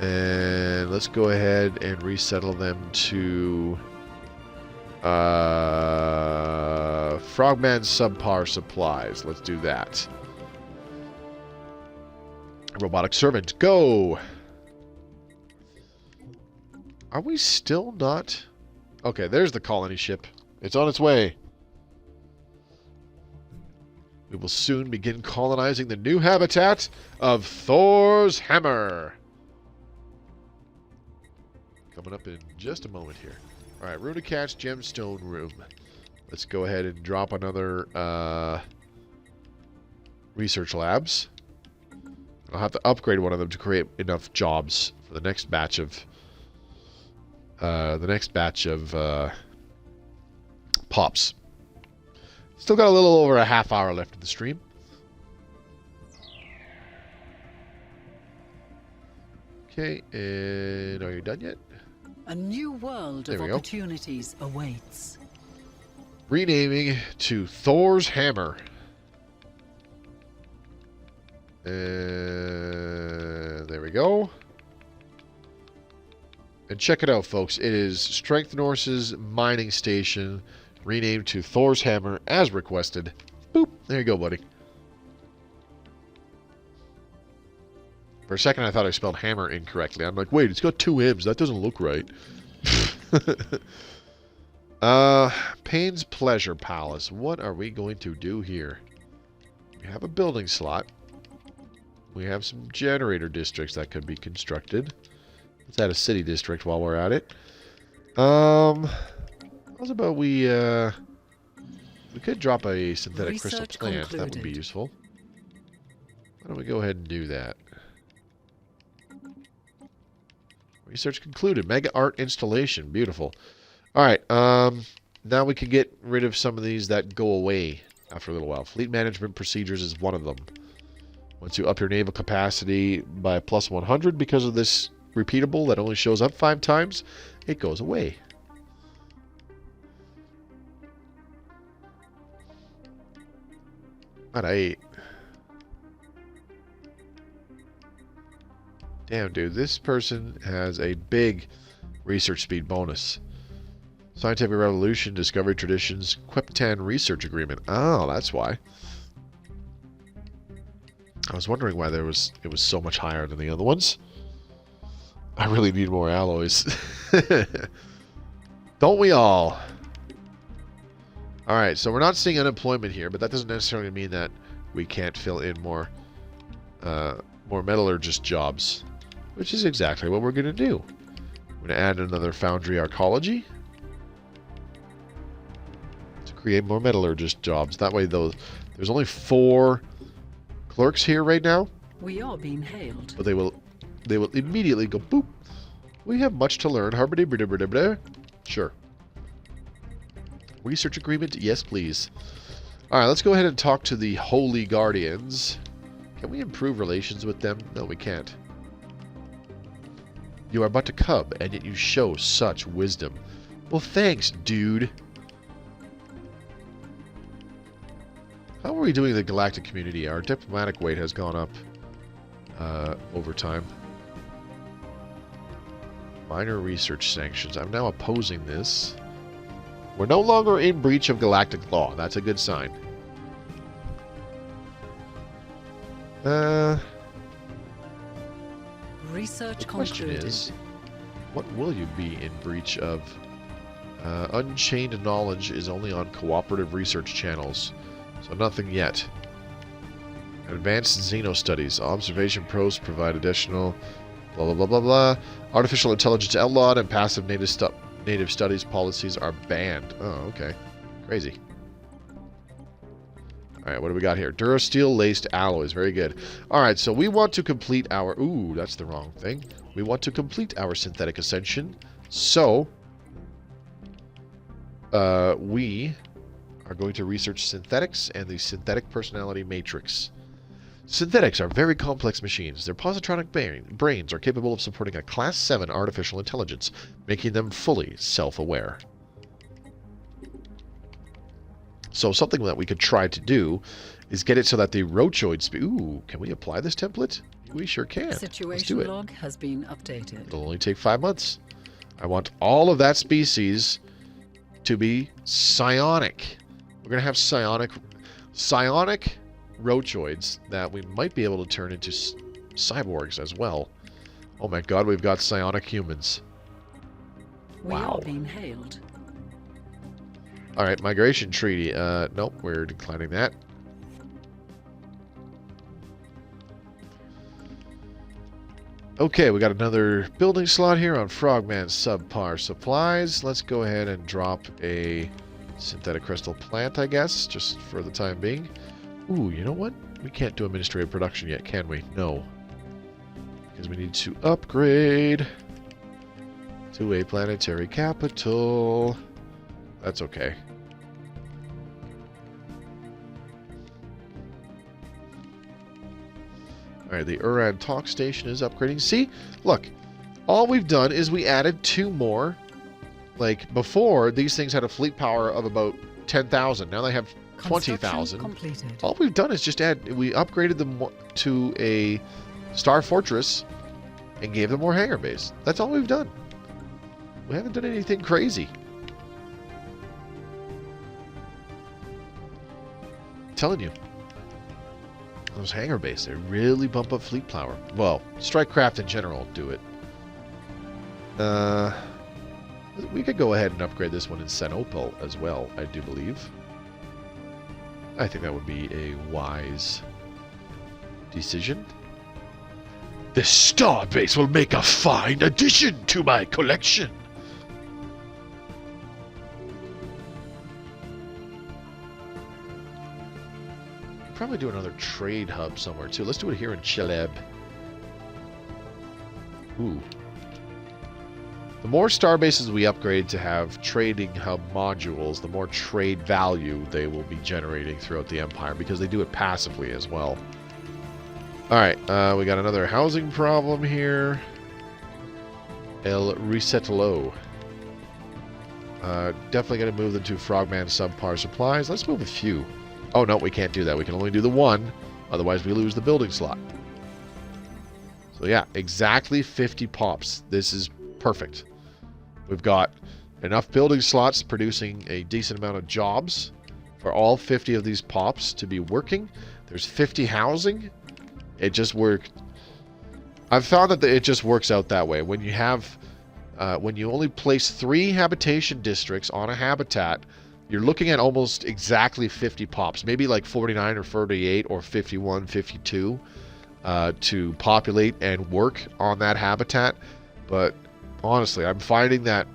And let's go ahead and resettle them to Frogman Subpar Supplies. Let's do that. Robotic Servant, go! Are we still not? Okay, there's the colony ship. It's on its way. We will soon begin colonizing the new habitat of Thor's Hammer. Coming up in just a moment here. Alright, Runicat's Gemstone Room. Let's go ahead and drop another research labs. I'll have to upgrade one of them to create enough jobs for the next batch of pops. Still got a little over a half hour left of the stream. Okay, and are you done yet? A new world of opportunities awaits. Renaming to Thor's Hammer. There we go. And check it out, folks. It is Strength Norse's mining station, renamed to Thor's Hammer, as requested. Boop. There you go, buddy. For a second, I thought I spelled hammer incorrectly. I'm like, wait, it's got two M's. That doesn't look right. Payne's Pleasure Palace. What are we going to do here? We have a building slot. We have some generator districts that could be constructed. Let's add a city district while we're at it. How's about we could drop a synthetic crystal plant. Concluded. That would be useful. Why don't we go ahead and do that? Research concluded. Mega art installation. Beautiful. Alright, now we can get rid of some of these that go away after a little while. Fleet management procedures is one of them. Once you up your naval capacity by plus 100 because of this repeatable that only shows up 5 times, it goes away. Not 8. Damn, dude, this person has a big research speed bonus. Scientific Revolution, Discovery Traditions, Queptan Research Agreement. Oh, that's why. I was wondering why it was so much higher than the other ones. I really need more alloys. Don't we all? Alright, so we're not seeing unemployment here, but that doesn't necessarily mean that we can't fill in more metallurgist jobs. Which is exactly what we're going to do. I'm going to add another foundry arcology to create more metallurgist jobs. That way, though, there's only 4 clerks here right now. We are being hailed. But they will immediately go boop. We have much to learn. Sure. Research agreement? Yes, please. Alright, let's go ahead and talk to the Holy Guardians. Can we improve relations with them? No, we can't. You are but a cub, and yet you show such wisdom. Well, thanks, dude. How are we doing in the galactic community? Our diplomatic weight has gone up over time. Minor research sanctions. I'm now opposing this. We're no longer in breach of galactic law. That's a good sign. Research the question concluded. Is, what will you be in breach of? Unchained knowledge is only on cooperative research channels, so nothing yet. Advanced Xeno studies. Observation probes provide additional blah blah blah blah blah. Artificial intelligence outlawed and passive native studies policies are banned. Oh, okay. Crazy. Alright, what do we got here? Durasteel laced alloys. Very good. Alright, so we want to complete our... Ooh, that's the wrong thing. We want to complete our synthetic ascension. So, we are going to research synthetics and the synthetic personality matrix. Synthetics are very complex machines. Their positronic brains are capable of supporting a Class 7 artificial intelligence, making them fully self-aware. So something that we could try to do is get it so that the rochoid speed... Ooh, can we apply this template? We sure can. Situation log has been updated. It'll only take 5 months. I want all of that species to be psionic. We're going to have psionic rochoids that we might be able to turn into cyborgs as well. Oh my god, we've got psionic humans. We are being hailed. Alright, migration treaty. Nope, we're declining that. Okay, we got another building slot here on Frogman subpar supplies. Let's go ahead and drop a synthetic crystal plant, I guess, just for the time being. Ooh, you know what? We can't do administrative production yet, can we? No. Because we need to upgrade to a planetary capital. That's okay. Alright, the Uran talk station is upgrading. See? Look. All we've done is we added 2 more. Like, before, these things had a fleet power of about 10,000. Now they have 20,000. All we've done is just we upgraded them to a Star Fortress and gave them more hangar base. That's all we've done. We haven't done anything crazy. I'm telling you. Those hangar base, they really bump up fleet power. Well, strike craft in general do it. We could go ahead and upgrade this one in Senopal as well, I do believe. I think that would be a wise decision. This star base will make a fine addition to my collection. Probably do another trade hub somewhere too. Let's do it here in Cheleb. Ooh. The more star bases we upgrade to have trading hub modules, the more trade value they will be generating throughout the Empire, because they do it passively as well. Alright, we got another housing problem here. El Resetlo. Definitely going to move them to Frogman subpar supplies. Let's move a few. Oh, no, we can't do that. We can only do the one. Otherwise, we lose the building slot. So, yeah, exactly 50 pops. This is perfect. We've got enough building slots producing a decent amount of jobs for all 50 of these pops to be working. There's 50 housing. It just worked. I've found that it just works out that way. When you have, when you only place 3 habitation districts on a habitat, you're looking at almost exactly 50 pops, maybe like 49 or 48 or 51, 52 to populate and work on that habitat. But honestly, I'm finding that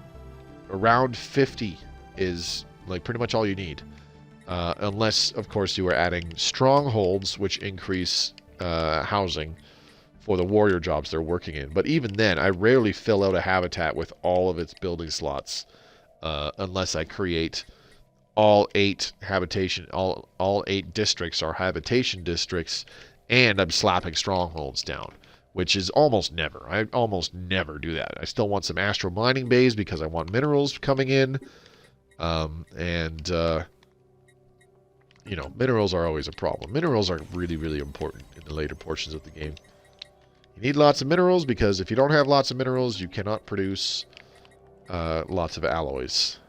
around 50 is like pretty much all you need. Unless, of course, you are adding strongholds, which increase housing for the warrior jobs they're working in. But even then, I rarely fill out a habitat with all of its building slots unless I create all 8 habitation, all 8 districts are habitation districts, and I'm slapping strongholds down, which is almost never. I almost never do that. I still want some astral mining bays because I want minerals coming in, you know, minerals are always a problem. Minerals are really, really important in the later portions of the game. You need lots of minerals because if you don't have lots of minerals, you cannot produce lots of alloys.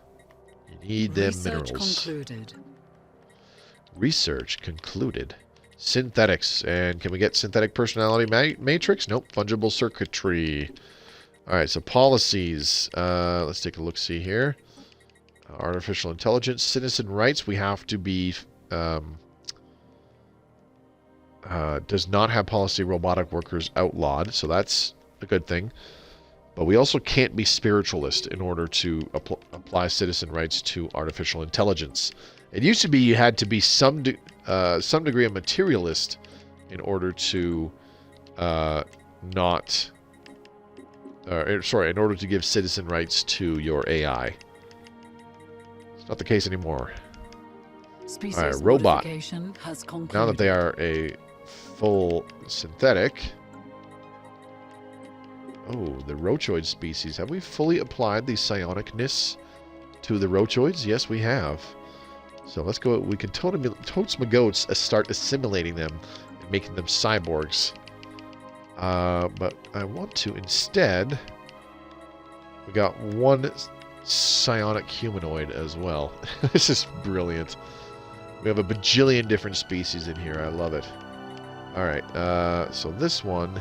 You need them minerals. Concluded. Research concluded. Synthetics. And can we get synthetic personality matrix? Nope. Fungible circuitry. Alright, so policies. Let's take a look-see here. Artificial intelligence. Citizen rights. We have to be... does not have policy robotic workers outlawed, so that's a good thing. But we also can't be spiritualist in order to apply citizen rights to artificial intelligence. It used to be you had to be some degree of materialist in order to not... sorry, in order to give citizen rights to your AI. It's not the case anymore. Species Alright, robot. has concluded. Now that they are a full synthetic... Oh, the Rochoid species. Have we fully applied the psionicness to the Rochoids? Yes, we have. So let's go... We can totes my goats start assimilating them and making them cyborgs. But I want to instead... We got one psionic humanoid as well. This is brilliant. We have a bajillion different species in here. I love it. Alright, so this one...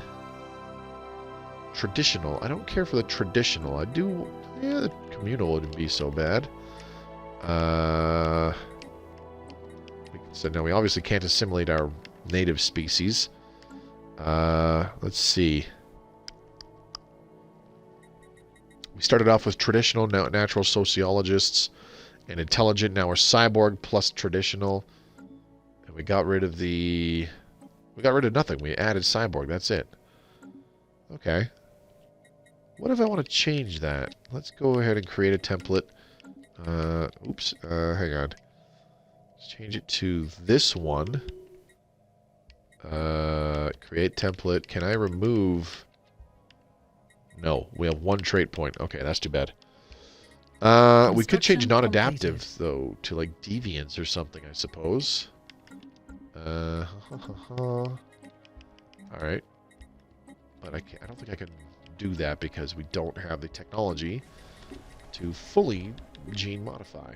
Traditional. I don't care for the traditional. I do... Yeah, the communal wouldn't be so bad. So now we obviously can't assimilate our native species. Let's see. We started off with traditional, now natural sociologists, and intelligent. Now we're cyborg plus traditional. And we got rid of the... We got rid of nothing. We added cyborg. That's it. Okay. What if I want to change that? Let's go ahead and create a template. Oops. Hang on. Let's change it to this one. Create template. Can I remove... No. We have one trait point. Okay, that's too bad. We could change non-adaptive, though, to, like, deviance or something, I suppose. Alright. But I don't think I can do that because we don't have the technology to fully gene modify.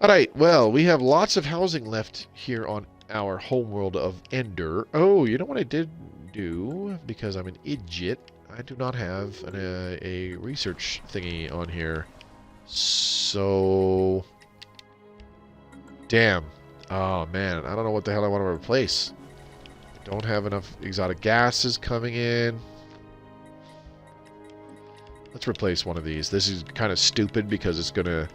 Alright, well, we have lots of housing left here on our homeworld of Ender. Oh, you know what I did do? Because I'm an idiot. I do not have a research thingy on here. So... Damn. Oh, man. I don't know what the hell I want to replace. Don't have enough exotic gases coming in. Let's replace one of these. This is kind of stupid because it's going to...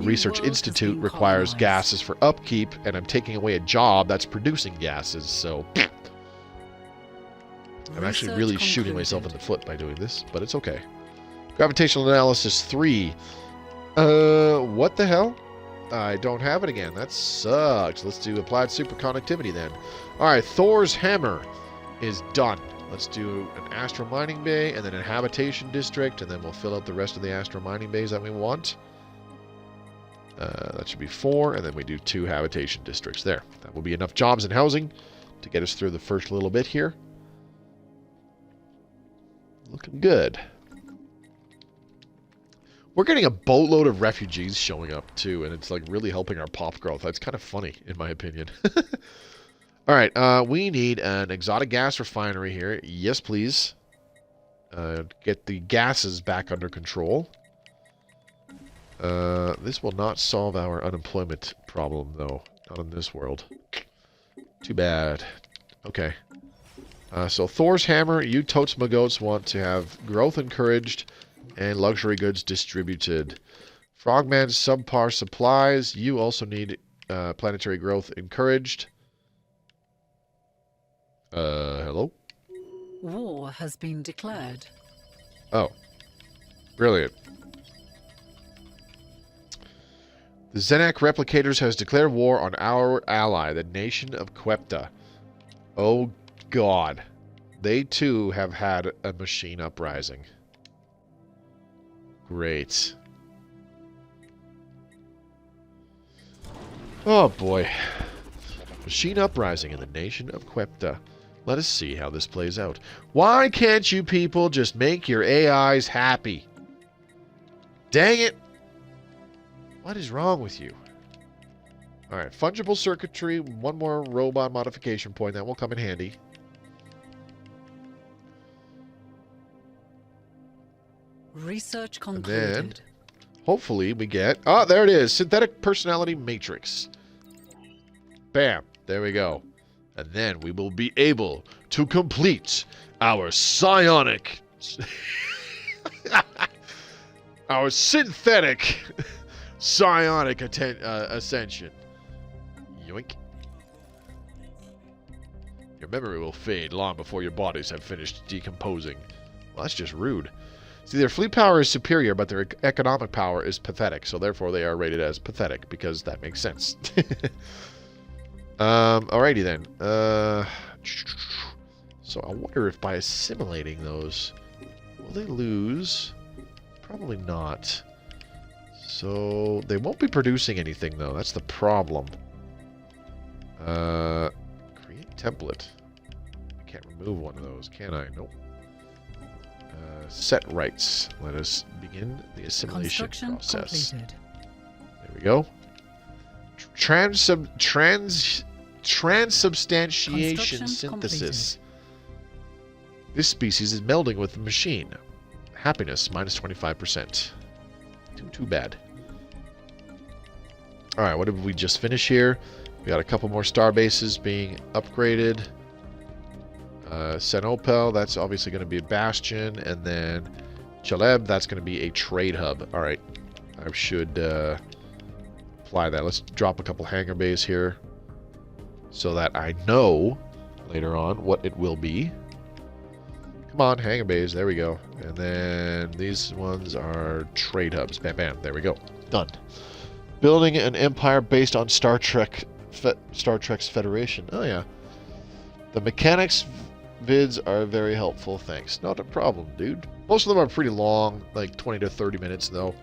research institute requires gases for upkeep, and I'm taking away a job that's producing gases, so... I'm actually really shooting myself in the foot by doing this, but it's okay. Gravitational analysis 3. What the hell? I don't have it again. That sucks. Let's do applied superconductivity then. Alright, Thor's hammer is done. Let's do an astro mining bay and then a habitation district, and then we'll fill out the rest of the astro mining bays that we want. That should be 4, and then we do 2 habitation districts there. That will be enough jobs and housing to get us through the first little bit here. Looking good. We're getting a boatload of refugees showing up, too, and it's like really helping our pop growth. That's kind of funny, in my opinion. Alright, we need an exotic gas refinery here. Yes, please. Get the gases back under control. This will not solve our unemployment problem, though. Not in this world. Too bad. Okay. So Thor's hammer, you totes my goats want to have growth encouraged and luxury goods distributed. Frogman's subpar supplies, you also need planetary growth encouraged. Hello? War has been declared. Oh. Brilliant. The Zenak Replicators has declared war on our ally, the nation of Quepta. Oh, God. They, too, have had a machine uprising. Great. Oh, boy. Machine uprising in the nation of Quepta. Let us see how this plays out. Why can't you people just make your AIs happy? Dang it! What is wrong with you? Alright, fungible circuitry, one more robot modification point. That will come in handy. Research concluded. And then, hopefully, we get... Oh, there it is! Synthetic Personality Matrix. Bam! There we go. And then we will be able to complete our psionic... Our synthetic psionic ascension. Yoink. Your memory will fade long before your bodies have finished decomposing. Well, that's just rude. See, their fleet power is superior, but their economic power is pathetic, so therefore they are rated as pathetic, because that makes sense. Alrighty then. So I wonder if by assimilating those, will they lose? Probably not. So they won't be producing anything, though. That's the problem. Create template. I can't remove one of those, can I? Nope. Set rights. Let us begin the assimilation process. Completed. There we go. Transubstantiation synthesis. Completed. This species is melding with the machine. Happiness, minus 25%. Too bad. Alright, what did we just finish here? We got a couple more star bases being upgraded. Senopel, that's obviously going to be a bastion. And then Chaleb, that's going to be a trade hub. Alright, I should apply that. Let's drop a couple hangar bays here so that I know later on what it will be. Come on, hangar bays. There we go. And then these ones are trade hubs. Bam, bam. There we go. Done. Building an empire based on Star Trek's Federation. Oh, yeah. The mechanics vids are very helpful. Thanks. Not a problem, dude. Most of them are pretty long, like 20 to 30 minutes, though.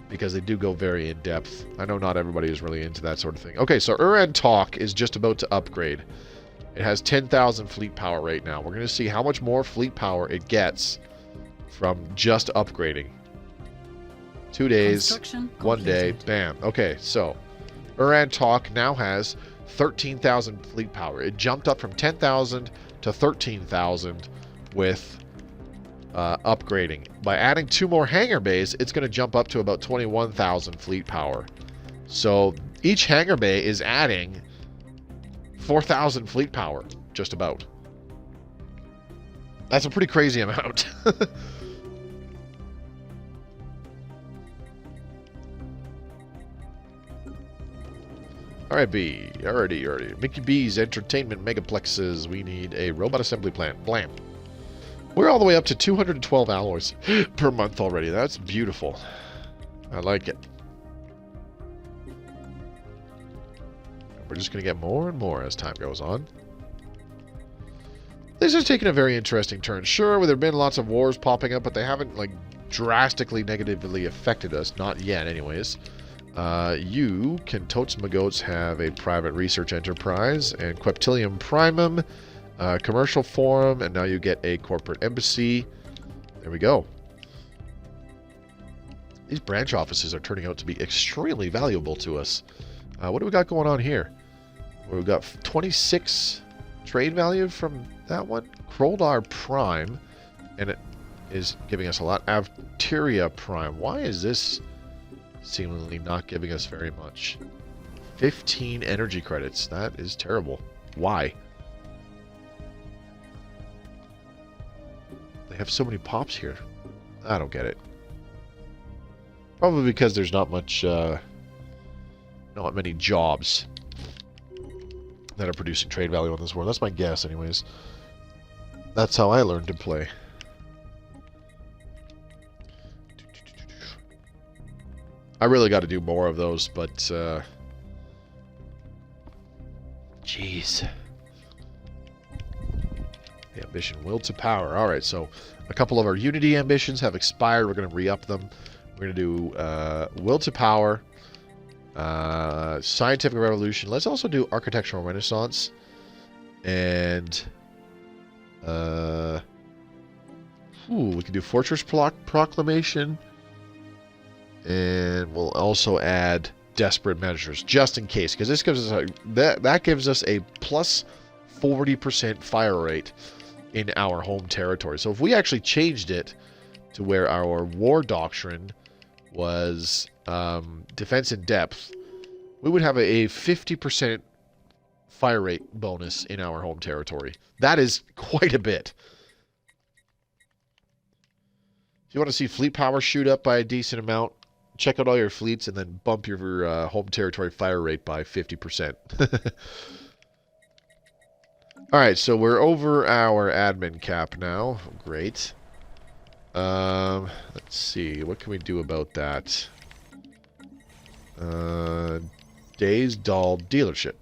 Because they do go very in-depth. I know not everybody is really into that sort of thing. Okay, so Uran Talk is just about to upgrade. It has 10,000 fleet power right now. We're going to see how much more fleet power it gets from just upgrading. 2 days, 1 day, bam. Okay, so Uran Talk now has 13,000 fleet power. It jumped up from 10,000 to 13,000 with upgrading. By adding 2 more hangar bays, it's going to jump up to about 21,000 fleet power. So each hangar bay is adding 4,000 fleet power, just about. That's a pretty crazy amount. Alright, B. Alrighty. Mickey B's entertainment megaplexes. We need a robot assembly plant. Blam. We're all the way up to 212 alloys per month already. That's beautiful. I like it. We're just going to get more and more as time goes on. This has taken a very interesting turn. Sure, there have been lots of wars popping up, but they haven't, like, drastically negatively affected us. Not yet, anyways. You, Kentotes Magotes, have a private research enterprise, and Queptilium Primum, commercial forum, and now you get a corporate embassy. There we go. These branch offices are turning out to be extremely valuable to us. What do we got going on here? We've got 26 trade value from that one. Kroldar Prime, and it is giving us a lot. Avteria Prime. Why is this seemingly not giving us very much? 15 energy credits. That is terrible. Why? They have so many pops here. I don't get it. Probably because there's not much, not many jobs that are producing trade value on this world. That's my guess, anyways. That's how I learned to play. I really got to do more of those, but, jeez. The ambition, will to power. Alright, so a couple of our Unity ambitions have expired. We're going to re-up them. We're going to do will to power, scientific revolution. Let's also do architectural renaissance. And, we can do fortress proclamation. And we'll also add desperate measures, just in case, because this gives us that gives us a plus 40% fire rate in our home territory. So if we actually changed it to where our war doctrine was defense in depth, we would have a 50% fire rate bonus in our home territory. That is quite a bit. If you want to see fleet power shoot up by a decent amount, check out all your fleets and then bump your home territory fire rate by 50%. Alright, so we're over our admin cap now. Great. Let's see. What can we do about that? Days Doll Dealership.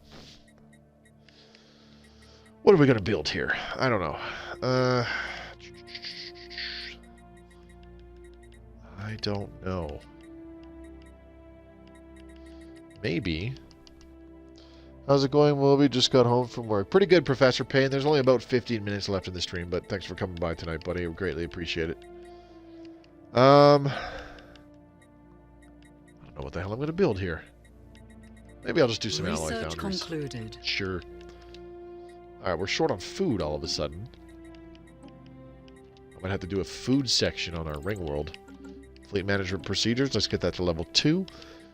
What are we going to build here? I don't know. I don't know. Maybe. How's it going, Moby? Just got home from work. Pretty good, Professor Payne. There's only about 15 minutes left in the stream, but thanks for coming by tonight, buddy. I greatly appreciate it. I don't know what the hell I'm going to build here. Maybe I'll just do some alloy foundries. Concluded. Sure. Alright, we're short on food all of a sudden. I might have to do a food section on our ring world. Fleet management procedures. Let's get that to level 2.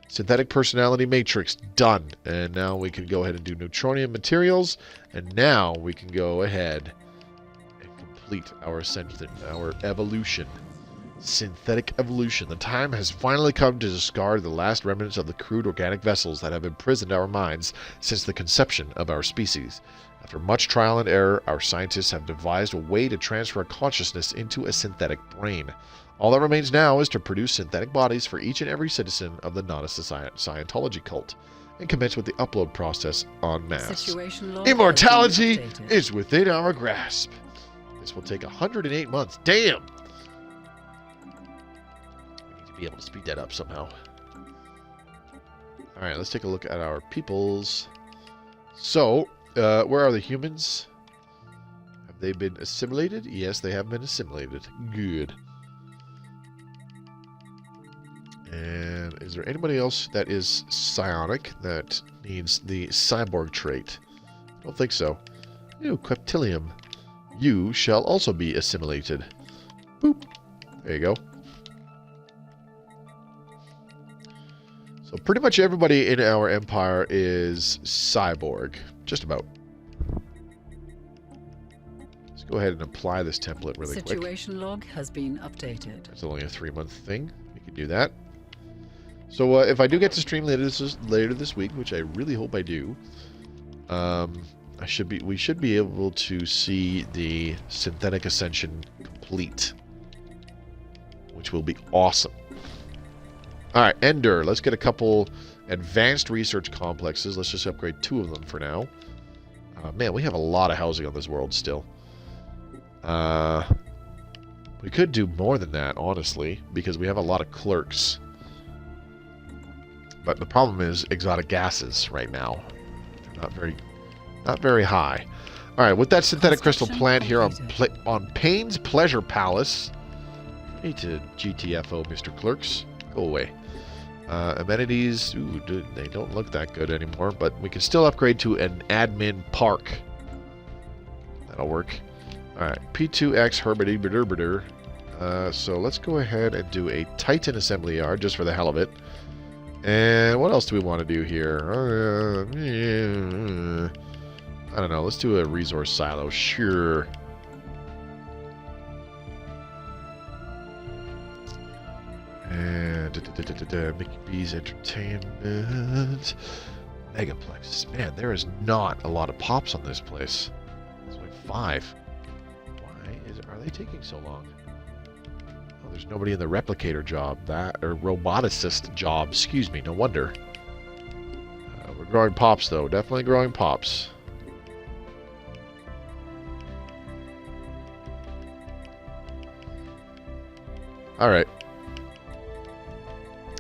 Synthetic personality matrix. Done. And now we can go ahead and do neutronium materials. And now we can go ahead and complete our ascension, our evolution. Synthetic evolution. The time has finally come to discard the last remnants of the crude organic vessels that have imprisoned our minds since the conception of our species. After much trial and error, our scientists have devised a way to transfer consciousness into a synthetic brain. All that remains now is to produce synthetic bodies for each and every citizen of the Nodus Scientology cult, and commence with the upload process en masse. Immortality is within our grasp. This will take 108 months. Damn! We need to be able to speed that up somehow. Alright, let's take a look at our peoples. So, where are the humans? Have they been assimilated? Yes, they have been assimilated. Good. And is there anybody else that is psionic that needs the cyborg trait? I don't think so. Ew, Queptilium. You shall also be assimilated. Boop. There you go. So pretty much everybody in our empire is cyborg. Just about. Let's go ahead and apply this template really quick. Situation log has been updated. It's only a 3-month thing. We can do that. So if I do get to stream later this week, which I really hope I do, we should be able to see the synthetic ascension complete, which will be awesome. All right, Ender. Let's get a couple advanced research complexes. Let's just upgrade 2 of them for now. Man, we have a lot of housing on this world still. We could do more than that, honestly, because we have a lot of clerks. But the problem is exotic gases right now. They're not very high. All right, with that synthetic crystal plant here on Payne's Pleasure Palace. I need to GTFO, Mr. Clerks. Go away. Amenities, ooh, they don't look that good anymore, but we can still upgrade to an admin park. That'll work. All right, P2X Herbidibidirbiter. So let's go ahead and do a Titan assembly yard just for the hell of it. And what else do we want to do here? I don't know. Let's do a resource silo. Sure. And Mickey B's Entertainment. Megaplex. Man, there is not a lot of pops on this place. It's like 5. Are they taking so long? There's nobody in the replicator job, or roboticist job, excuse me, no wonder. We're growing pops, though. Definitely growing pops. Alright.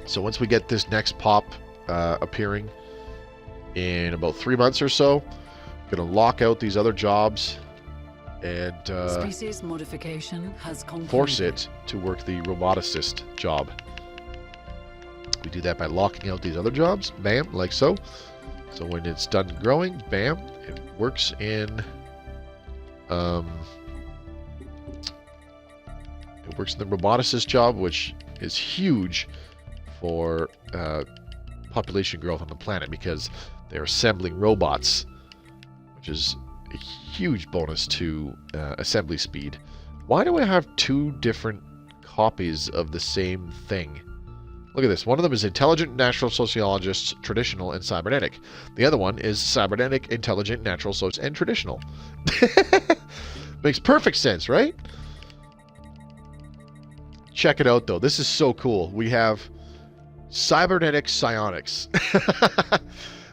So once we get this next pop appearing in about 3 months or so, I'm going to lock out these other jobs and species modification has force it to work the roboticist job. We do that by locking out these other jobs, bam, like so. So when it's done growing, bam, it works in the roboticist job, which is huge for population growth on the planet because they're assembling robots, which is a huge bonus to assembly speed. Why do I have 2 different copies of the same thing. Look at this. One of them is Intelligent Natural Sociologists, Traditional, and Cybernetic. The other one is Cybernetic, Intelligent, Natural, and Traditional. Makes perfect sense, right? Check it out, though. This is so cool. We have Cybernetic Psionics.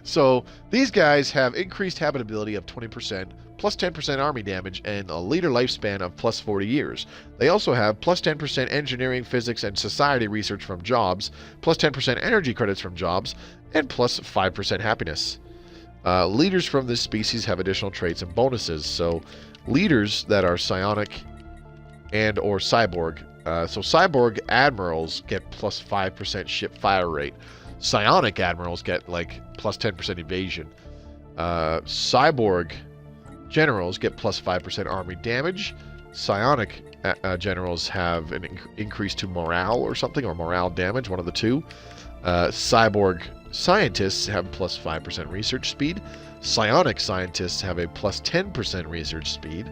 So these guys have increased habitability of 20%, plus 10% army damage, and a leader lifespan of plus 40 years. They also have plus 10% engineering, physics, and society research from jobs, plus 10% energy credits from jobs, and plus 5% happiness. Leaders from this species have additional traits and bonuses. So leaders that are psionic and or cyborg. So cyborg admirals get plus 5% ship fire rate. Psionic admirals get like plus 10% evasion. Cyborg generals get plus 5% army damage. Psionic generals have an increase to morale or something, or morale damage, one of the two. Cyborg scientists have plus 5% research speed. Psionic scientists have a plus 10% research speed.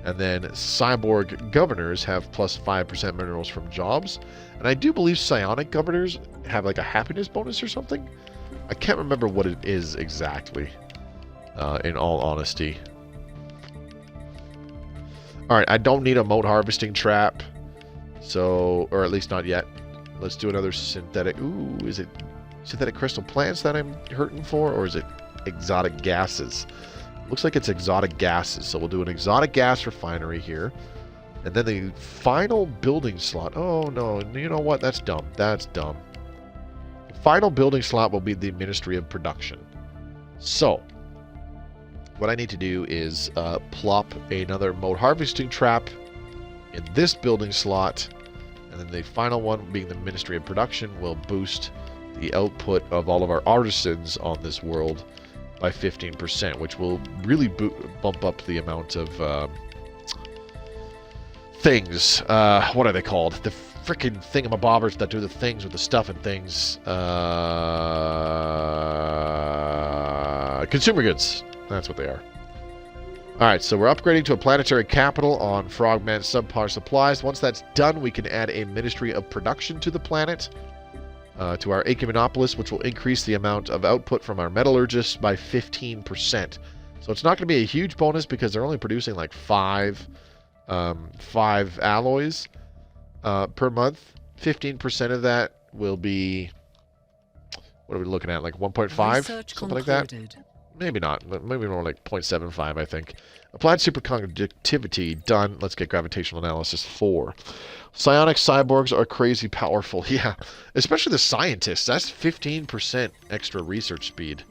And then cyborg governors have plus 5% minerals from jobs. And I do believe psionic governors have like a happiness bonus or something. I can't remember what it is exactly, in all honesty. Alright, I don't need a mote harvesting trap. So, or at least not yet. Let's do another synthetic. Ooh, is it synthetic crystal plants that I'm hurting for? Or is it exotic gases? Looks like it's exotic gases. So we'll do an exotic gas refinery here. And then the final building slot. Oh, no. You know what? That's dumb. That's dumb. The final building slot will be the Ministry of Production. So, what I need to do is plop another mote harvesting trap in this building slot. And then the final one, being the Ministry of Production, will boost the output of all of our artisans on this world by 15%, which will really bump up the amount of things. What are they called? The frickin' thingamabobbers that do the things with the stuff and things. Consumer goods. That's what they are. Alright, so we're upgrading to a planetary capital on Frogman's subpar supplies. Once that's done, we can add a Ministry of Production to the planet. To our Ecumenopolis, which will increase the amount of output from our metallurgists by 15%. So it's not going to be a huge bonus because they're only producing like five alloys per month. 15% of that will be, what are we looking at, like 1.5? Something like that? Maybe not. Maybe more like 0.75, I think. Applied superconductivity, done. Let's get gravitational analysis 4. Psionic cyborgs are crazy powerful. Yeah, especially the scientists. That's 15% extra research speed.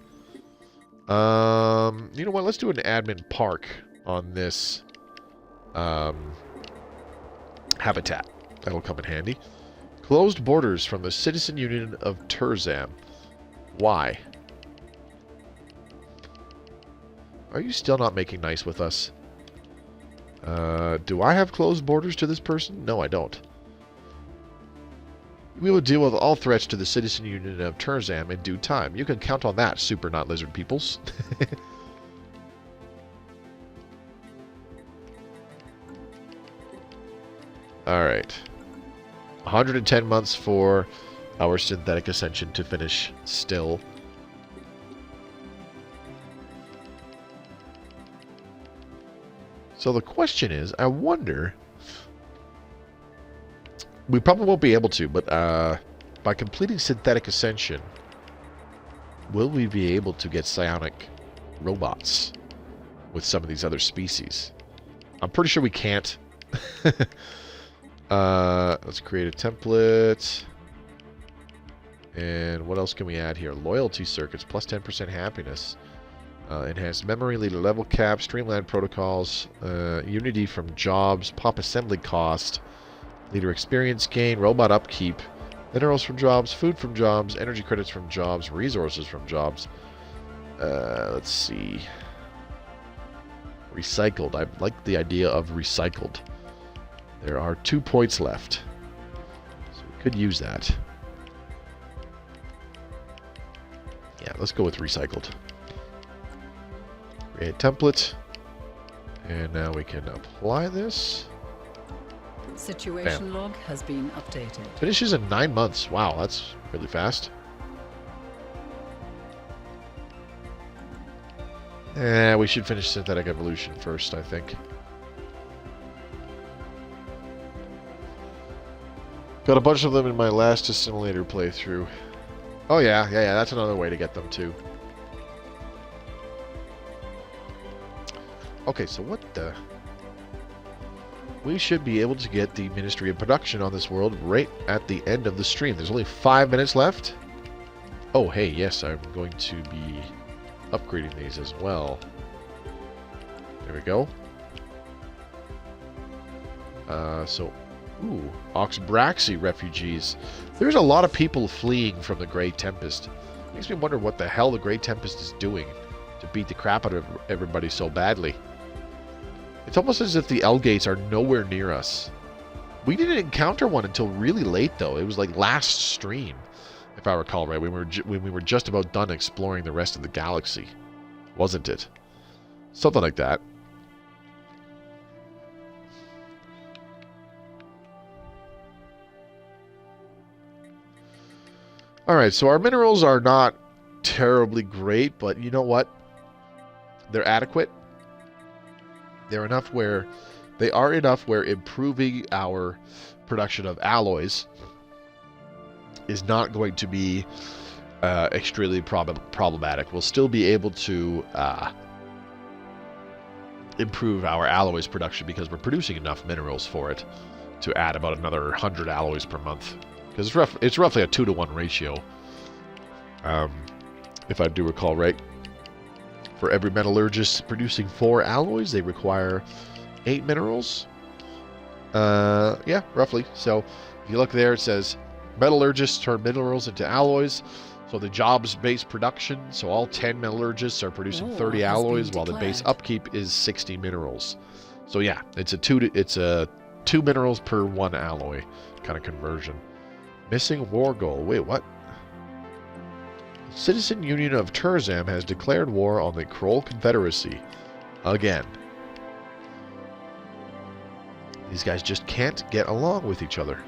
You know what? Let's do an admin park on this habitat. That'll come in handy. Closed borders from the Citizen Union of Turzam. Why? Are you still not making nice with us? Do I have closed borders to this person? No, I don't. We will deal with all threats to the Citizen Union of Turzam in due time. You can count on that, super not lizard peoples. Alright. 110 months for our synthetic ascension to finish still. So the question is, I wonder, we probably won't be able to, but by completing synthetic ascension, will we be able to get psionic robots with some of these other species? I'm pretty sure we can't. Let's create a template. And what else can we add here? Loyalty circuits, plus 10% happiness. Enhanced memory, leader level cap, streamlined protocols, unity from jobs, pop assembly cost, leader experience gain, robot upkeep, minerals from jobs, food from jobs, energy credits from jobs, resources from jobs. Let's see. Recycled. I like the idea of recycled. There are 2 points left. So we could use that. Yeah, let's go with recycled. Create template. And now we can apply this. Situation log has been updated. Finishes in 9 months. Wow, that's really fast. We should finish Synthetic Evolution first, I think. Got a bunch of them in my last assimilator playthrough. Oh yeah, that's another way to get them too. Okay, so what the... We should be able to get the Ministry of Production on this world right at the end of the stream. There's only 5 minutes left. Oh, hey, yes, I'm going to be upgrading these as well. There we go. Ooh, Oxbraxi refugees. There's a lot of people fleeing from the Grey Tempest. Makes me wonder what the hell the Grey Tempest is doing to beat the crap out of everybody so badly. It's almost as if the L-gates are nowhere near us. We didn't encounter one until really late, though. It was like last stream, if I recall right, when we were just about done exploring the rest of the galaxy. Wasn't it? Something like that. Alright, so our minerals are not terribly great, but you know what? They're adequate. They're enough where... They are enough where improving our production of alloys is not going to be extremely problematic. We'll still be able to improve our alloys production because we're producing enough minerals for it to add about another 100 alloys per month. Because it's roughly a 2-to-1 ratio, if I do recall right. For every metallurgist producing 4 alloys, they require 8 minerals. Yeah, roughly. So if you look there, it says metallurgists turn minerals into alloys. So the jobs-based production, so all 10 metallurgists are producing 30 alloys, while the base upkeep is 60 minerals. So yeah, it's a 2 minerals per 1 alloy kind of conversion. Missing war goal. Wait, what? Citizen Union of Turzam has declared war on the Kroll Confederacy. Again. These guys just can't get along with each other.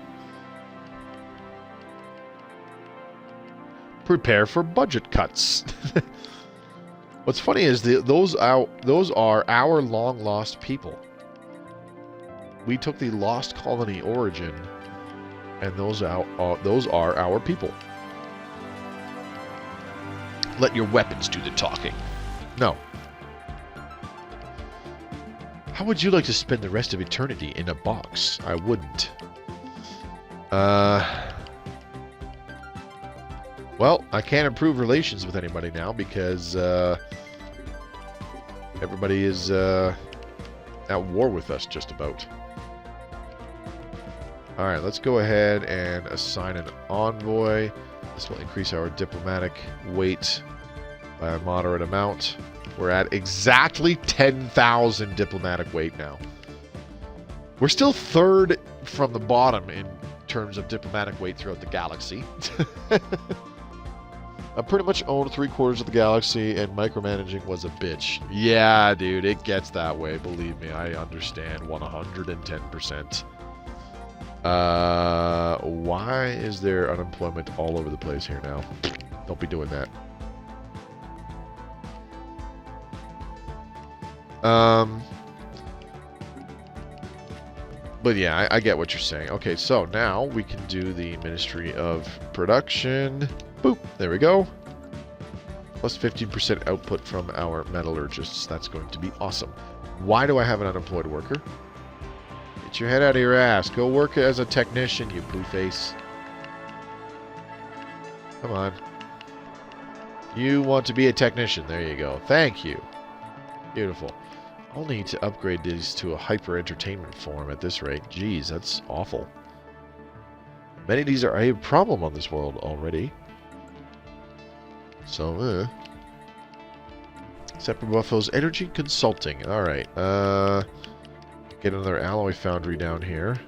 Prepare for budget cuts. What's funny is those are our long-lost people. We took the Lost Colony origin, and those are our people. Let your weapons do the talking. No. How would you like to spend the rest of eternity in a box? I wouldn't. Well, I can't improve relations with anybody now because everybody is at war with us just about. Alright, let's go ahead and assign an envoy. This will increase our diplomatic weight by a moderate amount. We're at exactly 10,000 diplomatic weight now. We're still 3rd from the bottom in terms of diplomatic weight throughout the galaxy. I pretty much own 3/4 of the galaxy, and micromanaging was a bitch. Yeah, dude, it gets that way. Believe me, I understand 110%. Why is there unemployment all over the place here now? Don't be doing that. But yeah, I get what you're saying. Okay, so now we can do the Ministry of Production. Boop, there we go. Plus 15% output from our metallurgists. That's going to be awesome. Why do I have an unemployed worker? Get your head out of your ass. Go work as a technician, you poo-face. Come on. You want to be a technician. There you go. Thank you. Beautiful. I'll need to upgrade these to a hyper-entertainment form at this rate. Jeez, that's awful. Many of these are a problem on this world already. So, Separate Buffalo's Energy Consulting. Alright, get another alloy foundry down here.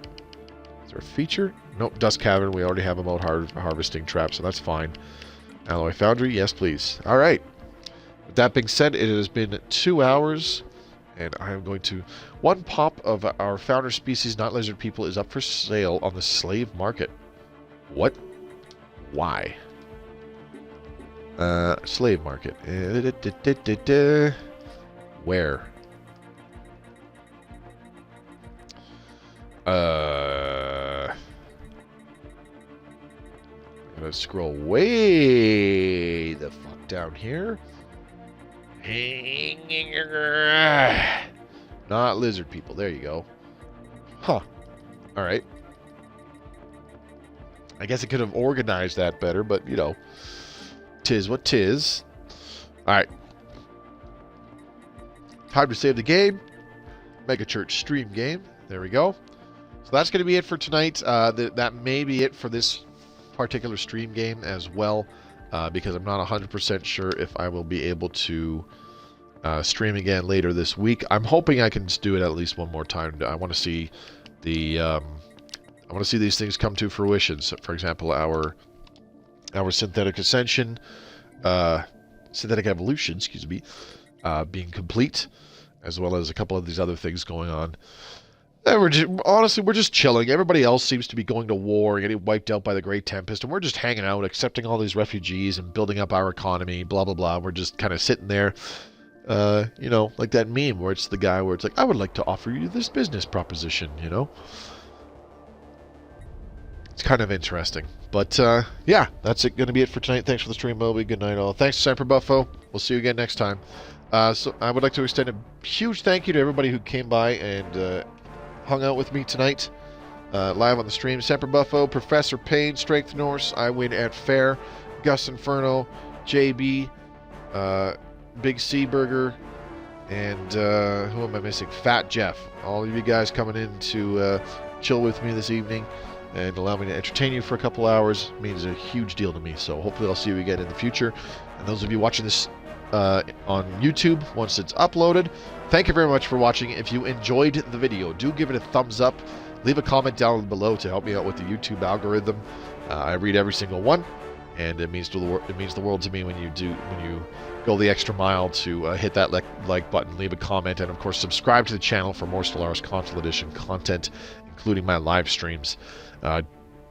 Is there a feature? Nope, Dust Cavern. We already have a mode harvesting trap, so that's fine. Alloy foundry, yes please. Alright. With that being said, it has been 2 hours. And I am going to... One pop of our founder species, not lizard people, is up for sale on the slave market. What? Why? Slave market. Where? I'm gonna scroll way the fuck down here. Not lizard people. There you go. Huh. Alright. I guess I could have organized that better, but, you know, tis what tis. Alright. Time to save the game. Megachurch stream game. There we go. So that's going to be it for tonight. That may be it for this particular stream game as well, because I'm not 100% sure if I will be able to stream again later this week. I'm hoping I can do it at least one more time. I want to see the I want to see these things come to fruition. So, for example, our synthetic ascension, synthetic evolution, excuse me, being complete, as well as a couple of these other things going on. And honestly, we're just chilling. Everybody else seems to be going to war, getting wiped out by the Great Tempest, and we're just hanging out, accepting all these refugees and building up our economy, blah, blah, blah. We're just kind of sitting there, you know, like that meme where it's the guy where it's like, I would like to offer you this business proposition, you know? It's kind of interesting. But, yeah, that's going to be it for tonight. Thanks for the stream, Moby. Good night, all. Thanks to Semper Buffo. We'll see you again next time. So I would like to extend a huge thank you to everybody who came by and hung out with me tonight, live on the stream. Semper Buffo, Professor Payne, Strength Norse, I Win at Fair, Gus Inferno, JB, Big C Burger, and who am I missing? Fat Jeff. All of you guys coming in to chill with me this evening and allow me to entertain you for a couple hours means a huge deal to me. So hopefully I'll see you again in the future. And those of you watching this on YouTube once it's uploaded, thank you very much for watching. If you enjoyed the video, do give it a thumbs up. Leave a comment down below to help me out with the YouTube algorithm. I read every single one, and it means the world to me when you go the extra mile to hit that like button, leave a comment, and of course subscribe to the channel for more Stellaris Console Edition content, including my live streams.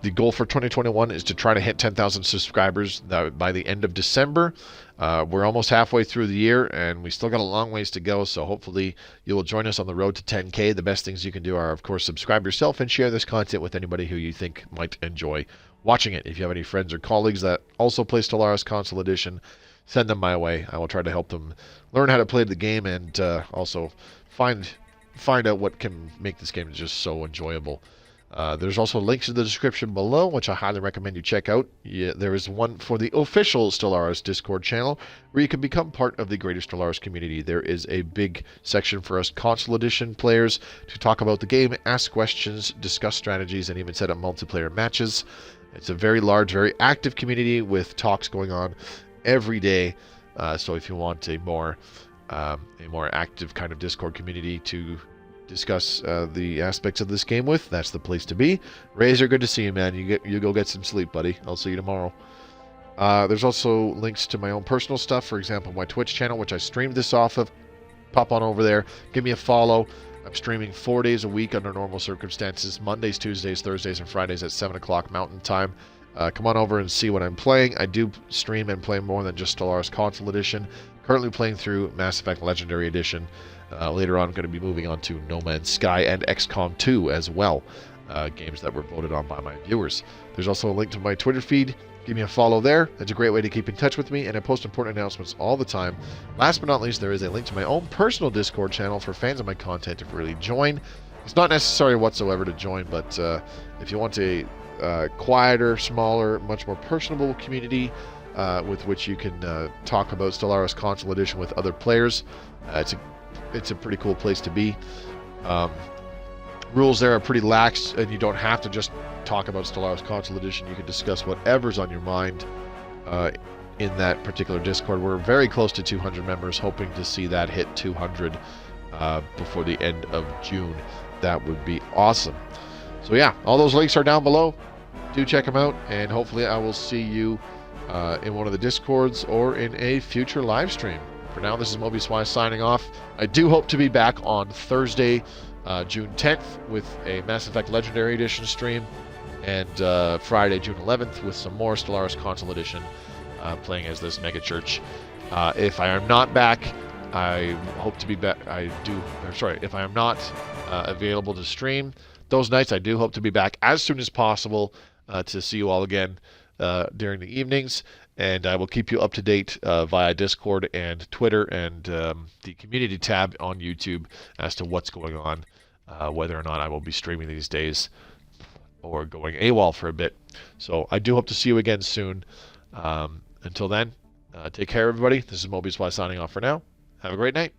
The goal for 2021 is to try to hit 10,000 subscribers by the end of December. We're almost halfway through the year, and we still got a long ways to go, so hopefully you will join us on the road to 10K. The best things you can do are, of course, subscribe yourself and share this content with anybody who you think might enjoy watching it. If you have any friends or colleagues that also play Stellaris Console Edition, send them my way. I will try to help them learn how to play the game and also find out what can make this game just so enjoyable. There's also links in the description below, which I highly recommend you check out. There is one for the official Stellaris Discord channel, where you can become part of the greater Stellaris community. There is a big section for us Console Edition players to talk about the game, ask questions, discuss strategies, and even set up multiplayer matches. It's a very large, very active community with talks going on every day. So if you want a more active kind of Discord community to discuss the aspects of this game with, that's the place to be. Razor, good to see you, man. You go get some sleep, buddy. I'll see you tomorrow. There's also links to my own personal stuff. For example, my Twitch channel, which I streamed this off of. Pop on over there. Give me a follow. I'm streaming 4 days a week under normal circumstances. Mondays, Tuesdays, Thursdays, and Fridays at 7 o'clock Mountain Time. Come on over and see what I'm playing. I do stream and play more than just Stellaris Console Edition. Currently playing through Mass Effect Legendary Edition. Later on, I'm going to be moving on to No Man's Sky and XCOM 2 as well, games that were voted on by my viewers. There's also a link to my Twitter feed. Give me a follow there. It's a great way to keep in touch with me, and I post important announcements all the time. Last but not least, there is a link to my own personal Discord channel for fans of my content to really join. It's not necessary whatsoever to join, but if you want a quieter, smaller, much more personable community with which you can talk about Stellaris Console Edition with other players, it's a pretty cool place to be. Rules there are pretty lax, and you don't have to just talk about Stellaris Console Edition. You can discuss whatever's on your mind in that particular Discord. We're very close to 200 members, hoping to see that hit 200 before the end of June. That would be awesome. So yeah, all those links are down below. Do check them out, and hopefully I will see you in one of the Discords or in a future live stream. For now, this is Mobius Y signing off. I do hope to be back on Thursday, June 10th with a Mass Effect Legendary Edition stream, and Friday, June 11th with some more Stellaris Console Edition, playing as this Megachurch. If I am not back, I hope to be back. If I am not available to stream those nights, I do hope to be back as soon as possible to see you all again during the evenings. And I will keep you up to date via Discord and Twitter and the community tab on YouTube as to what's going on, whether or not I will be streaming these days or going AWOL for a bit. So I do hope to see you again soon. Until then, take care, everybody. This is Mobius Y signing off for now. Have a great night.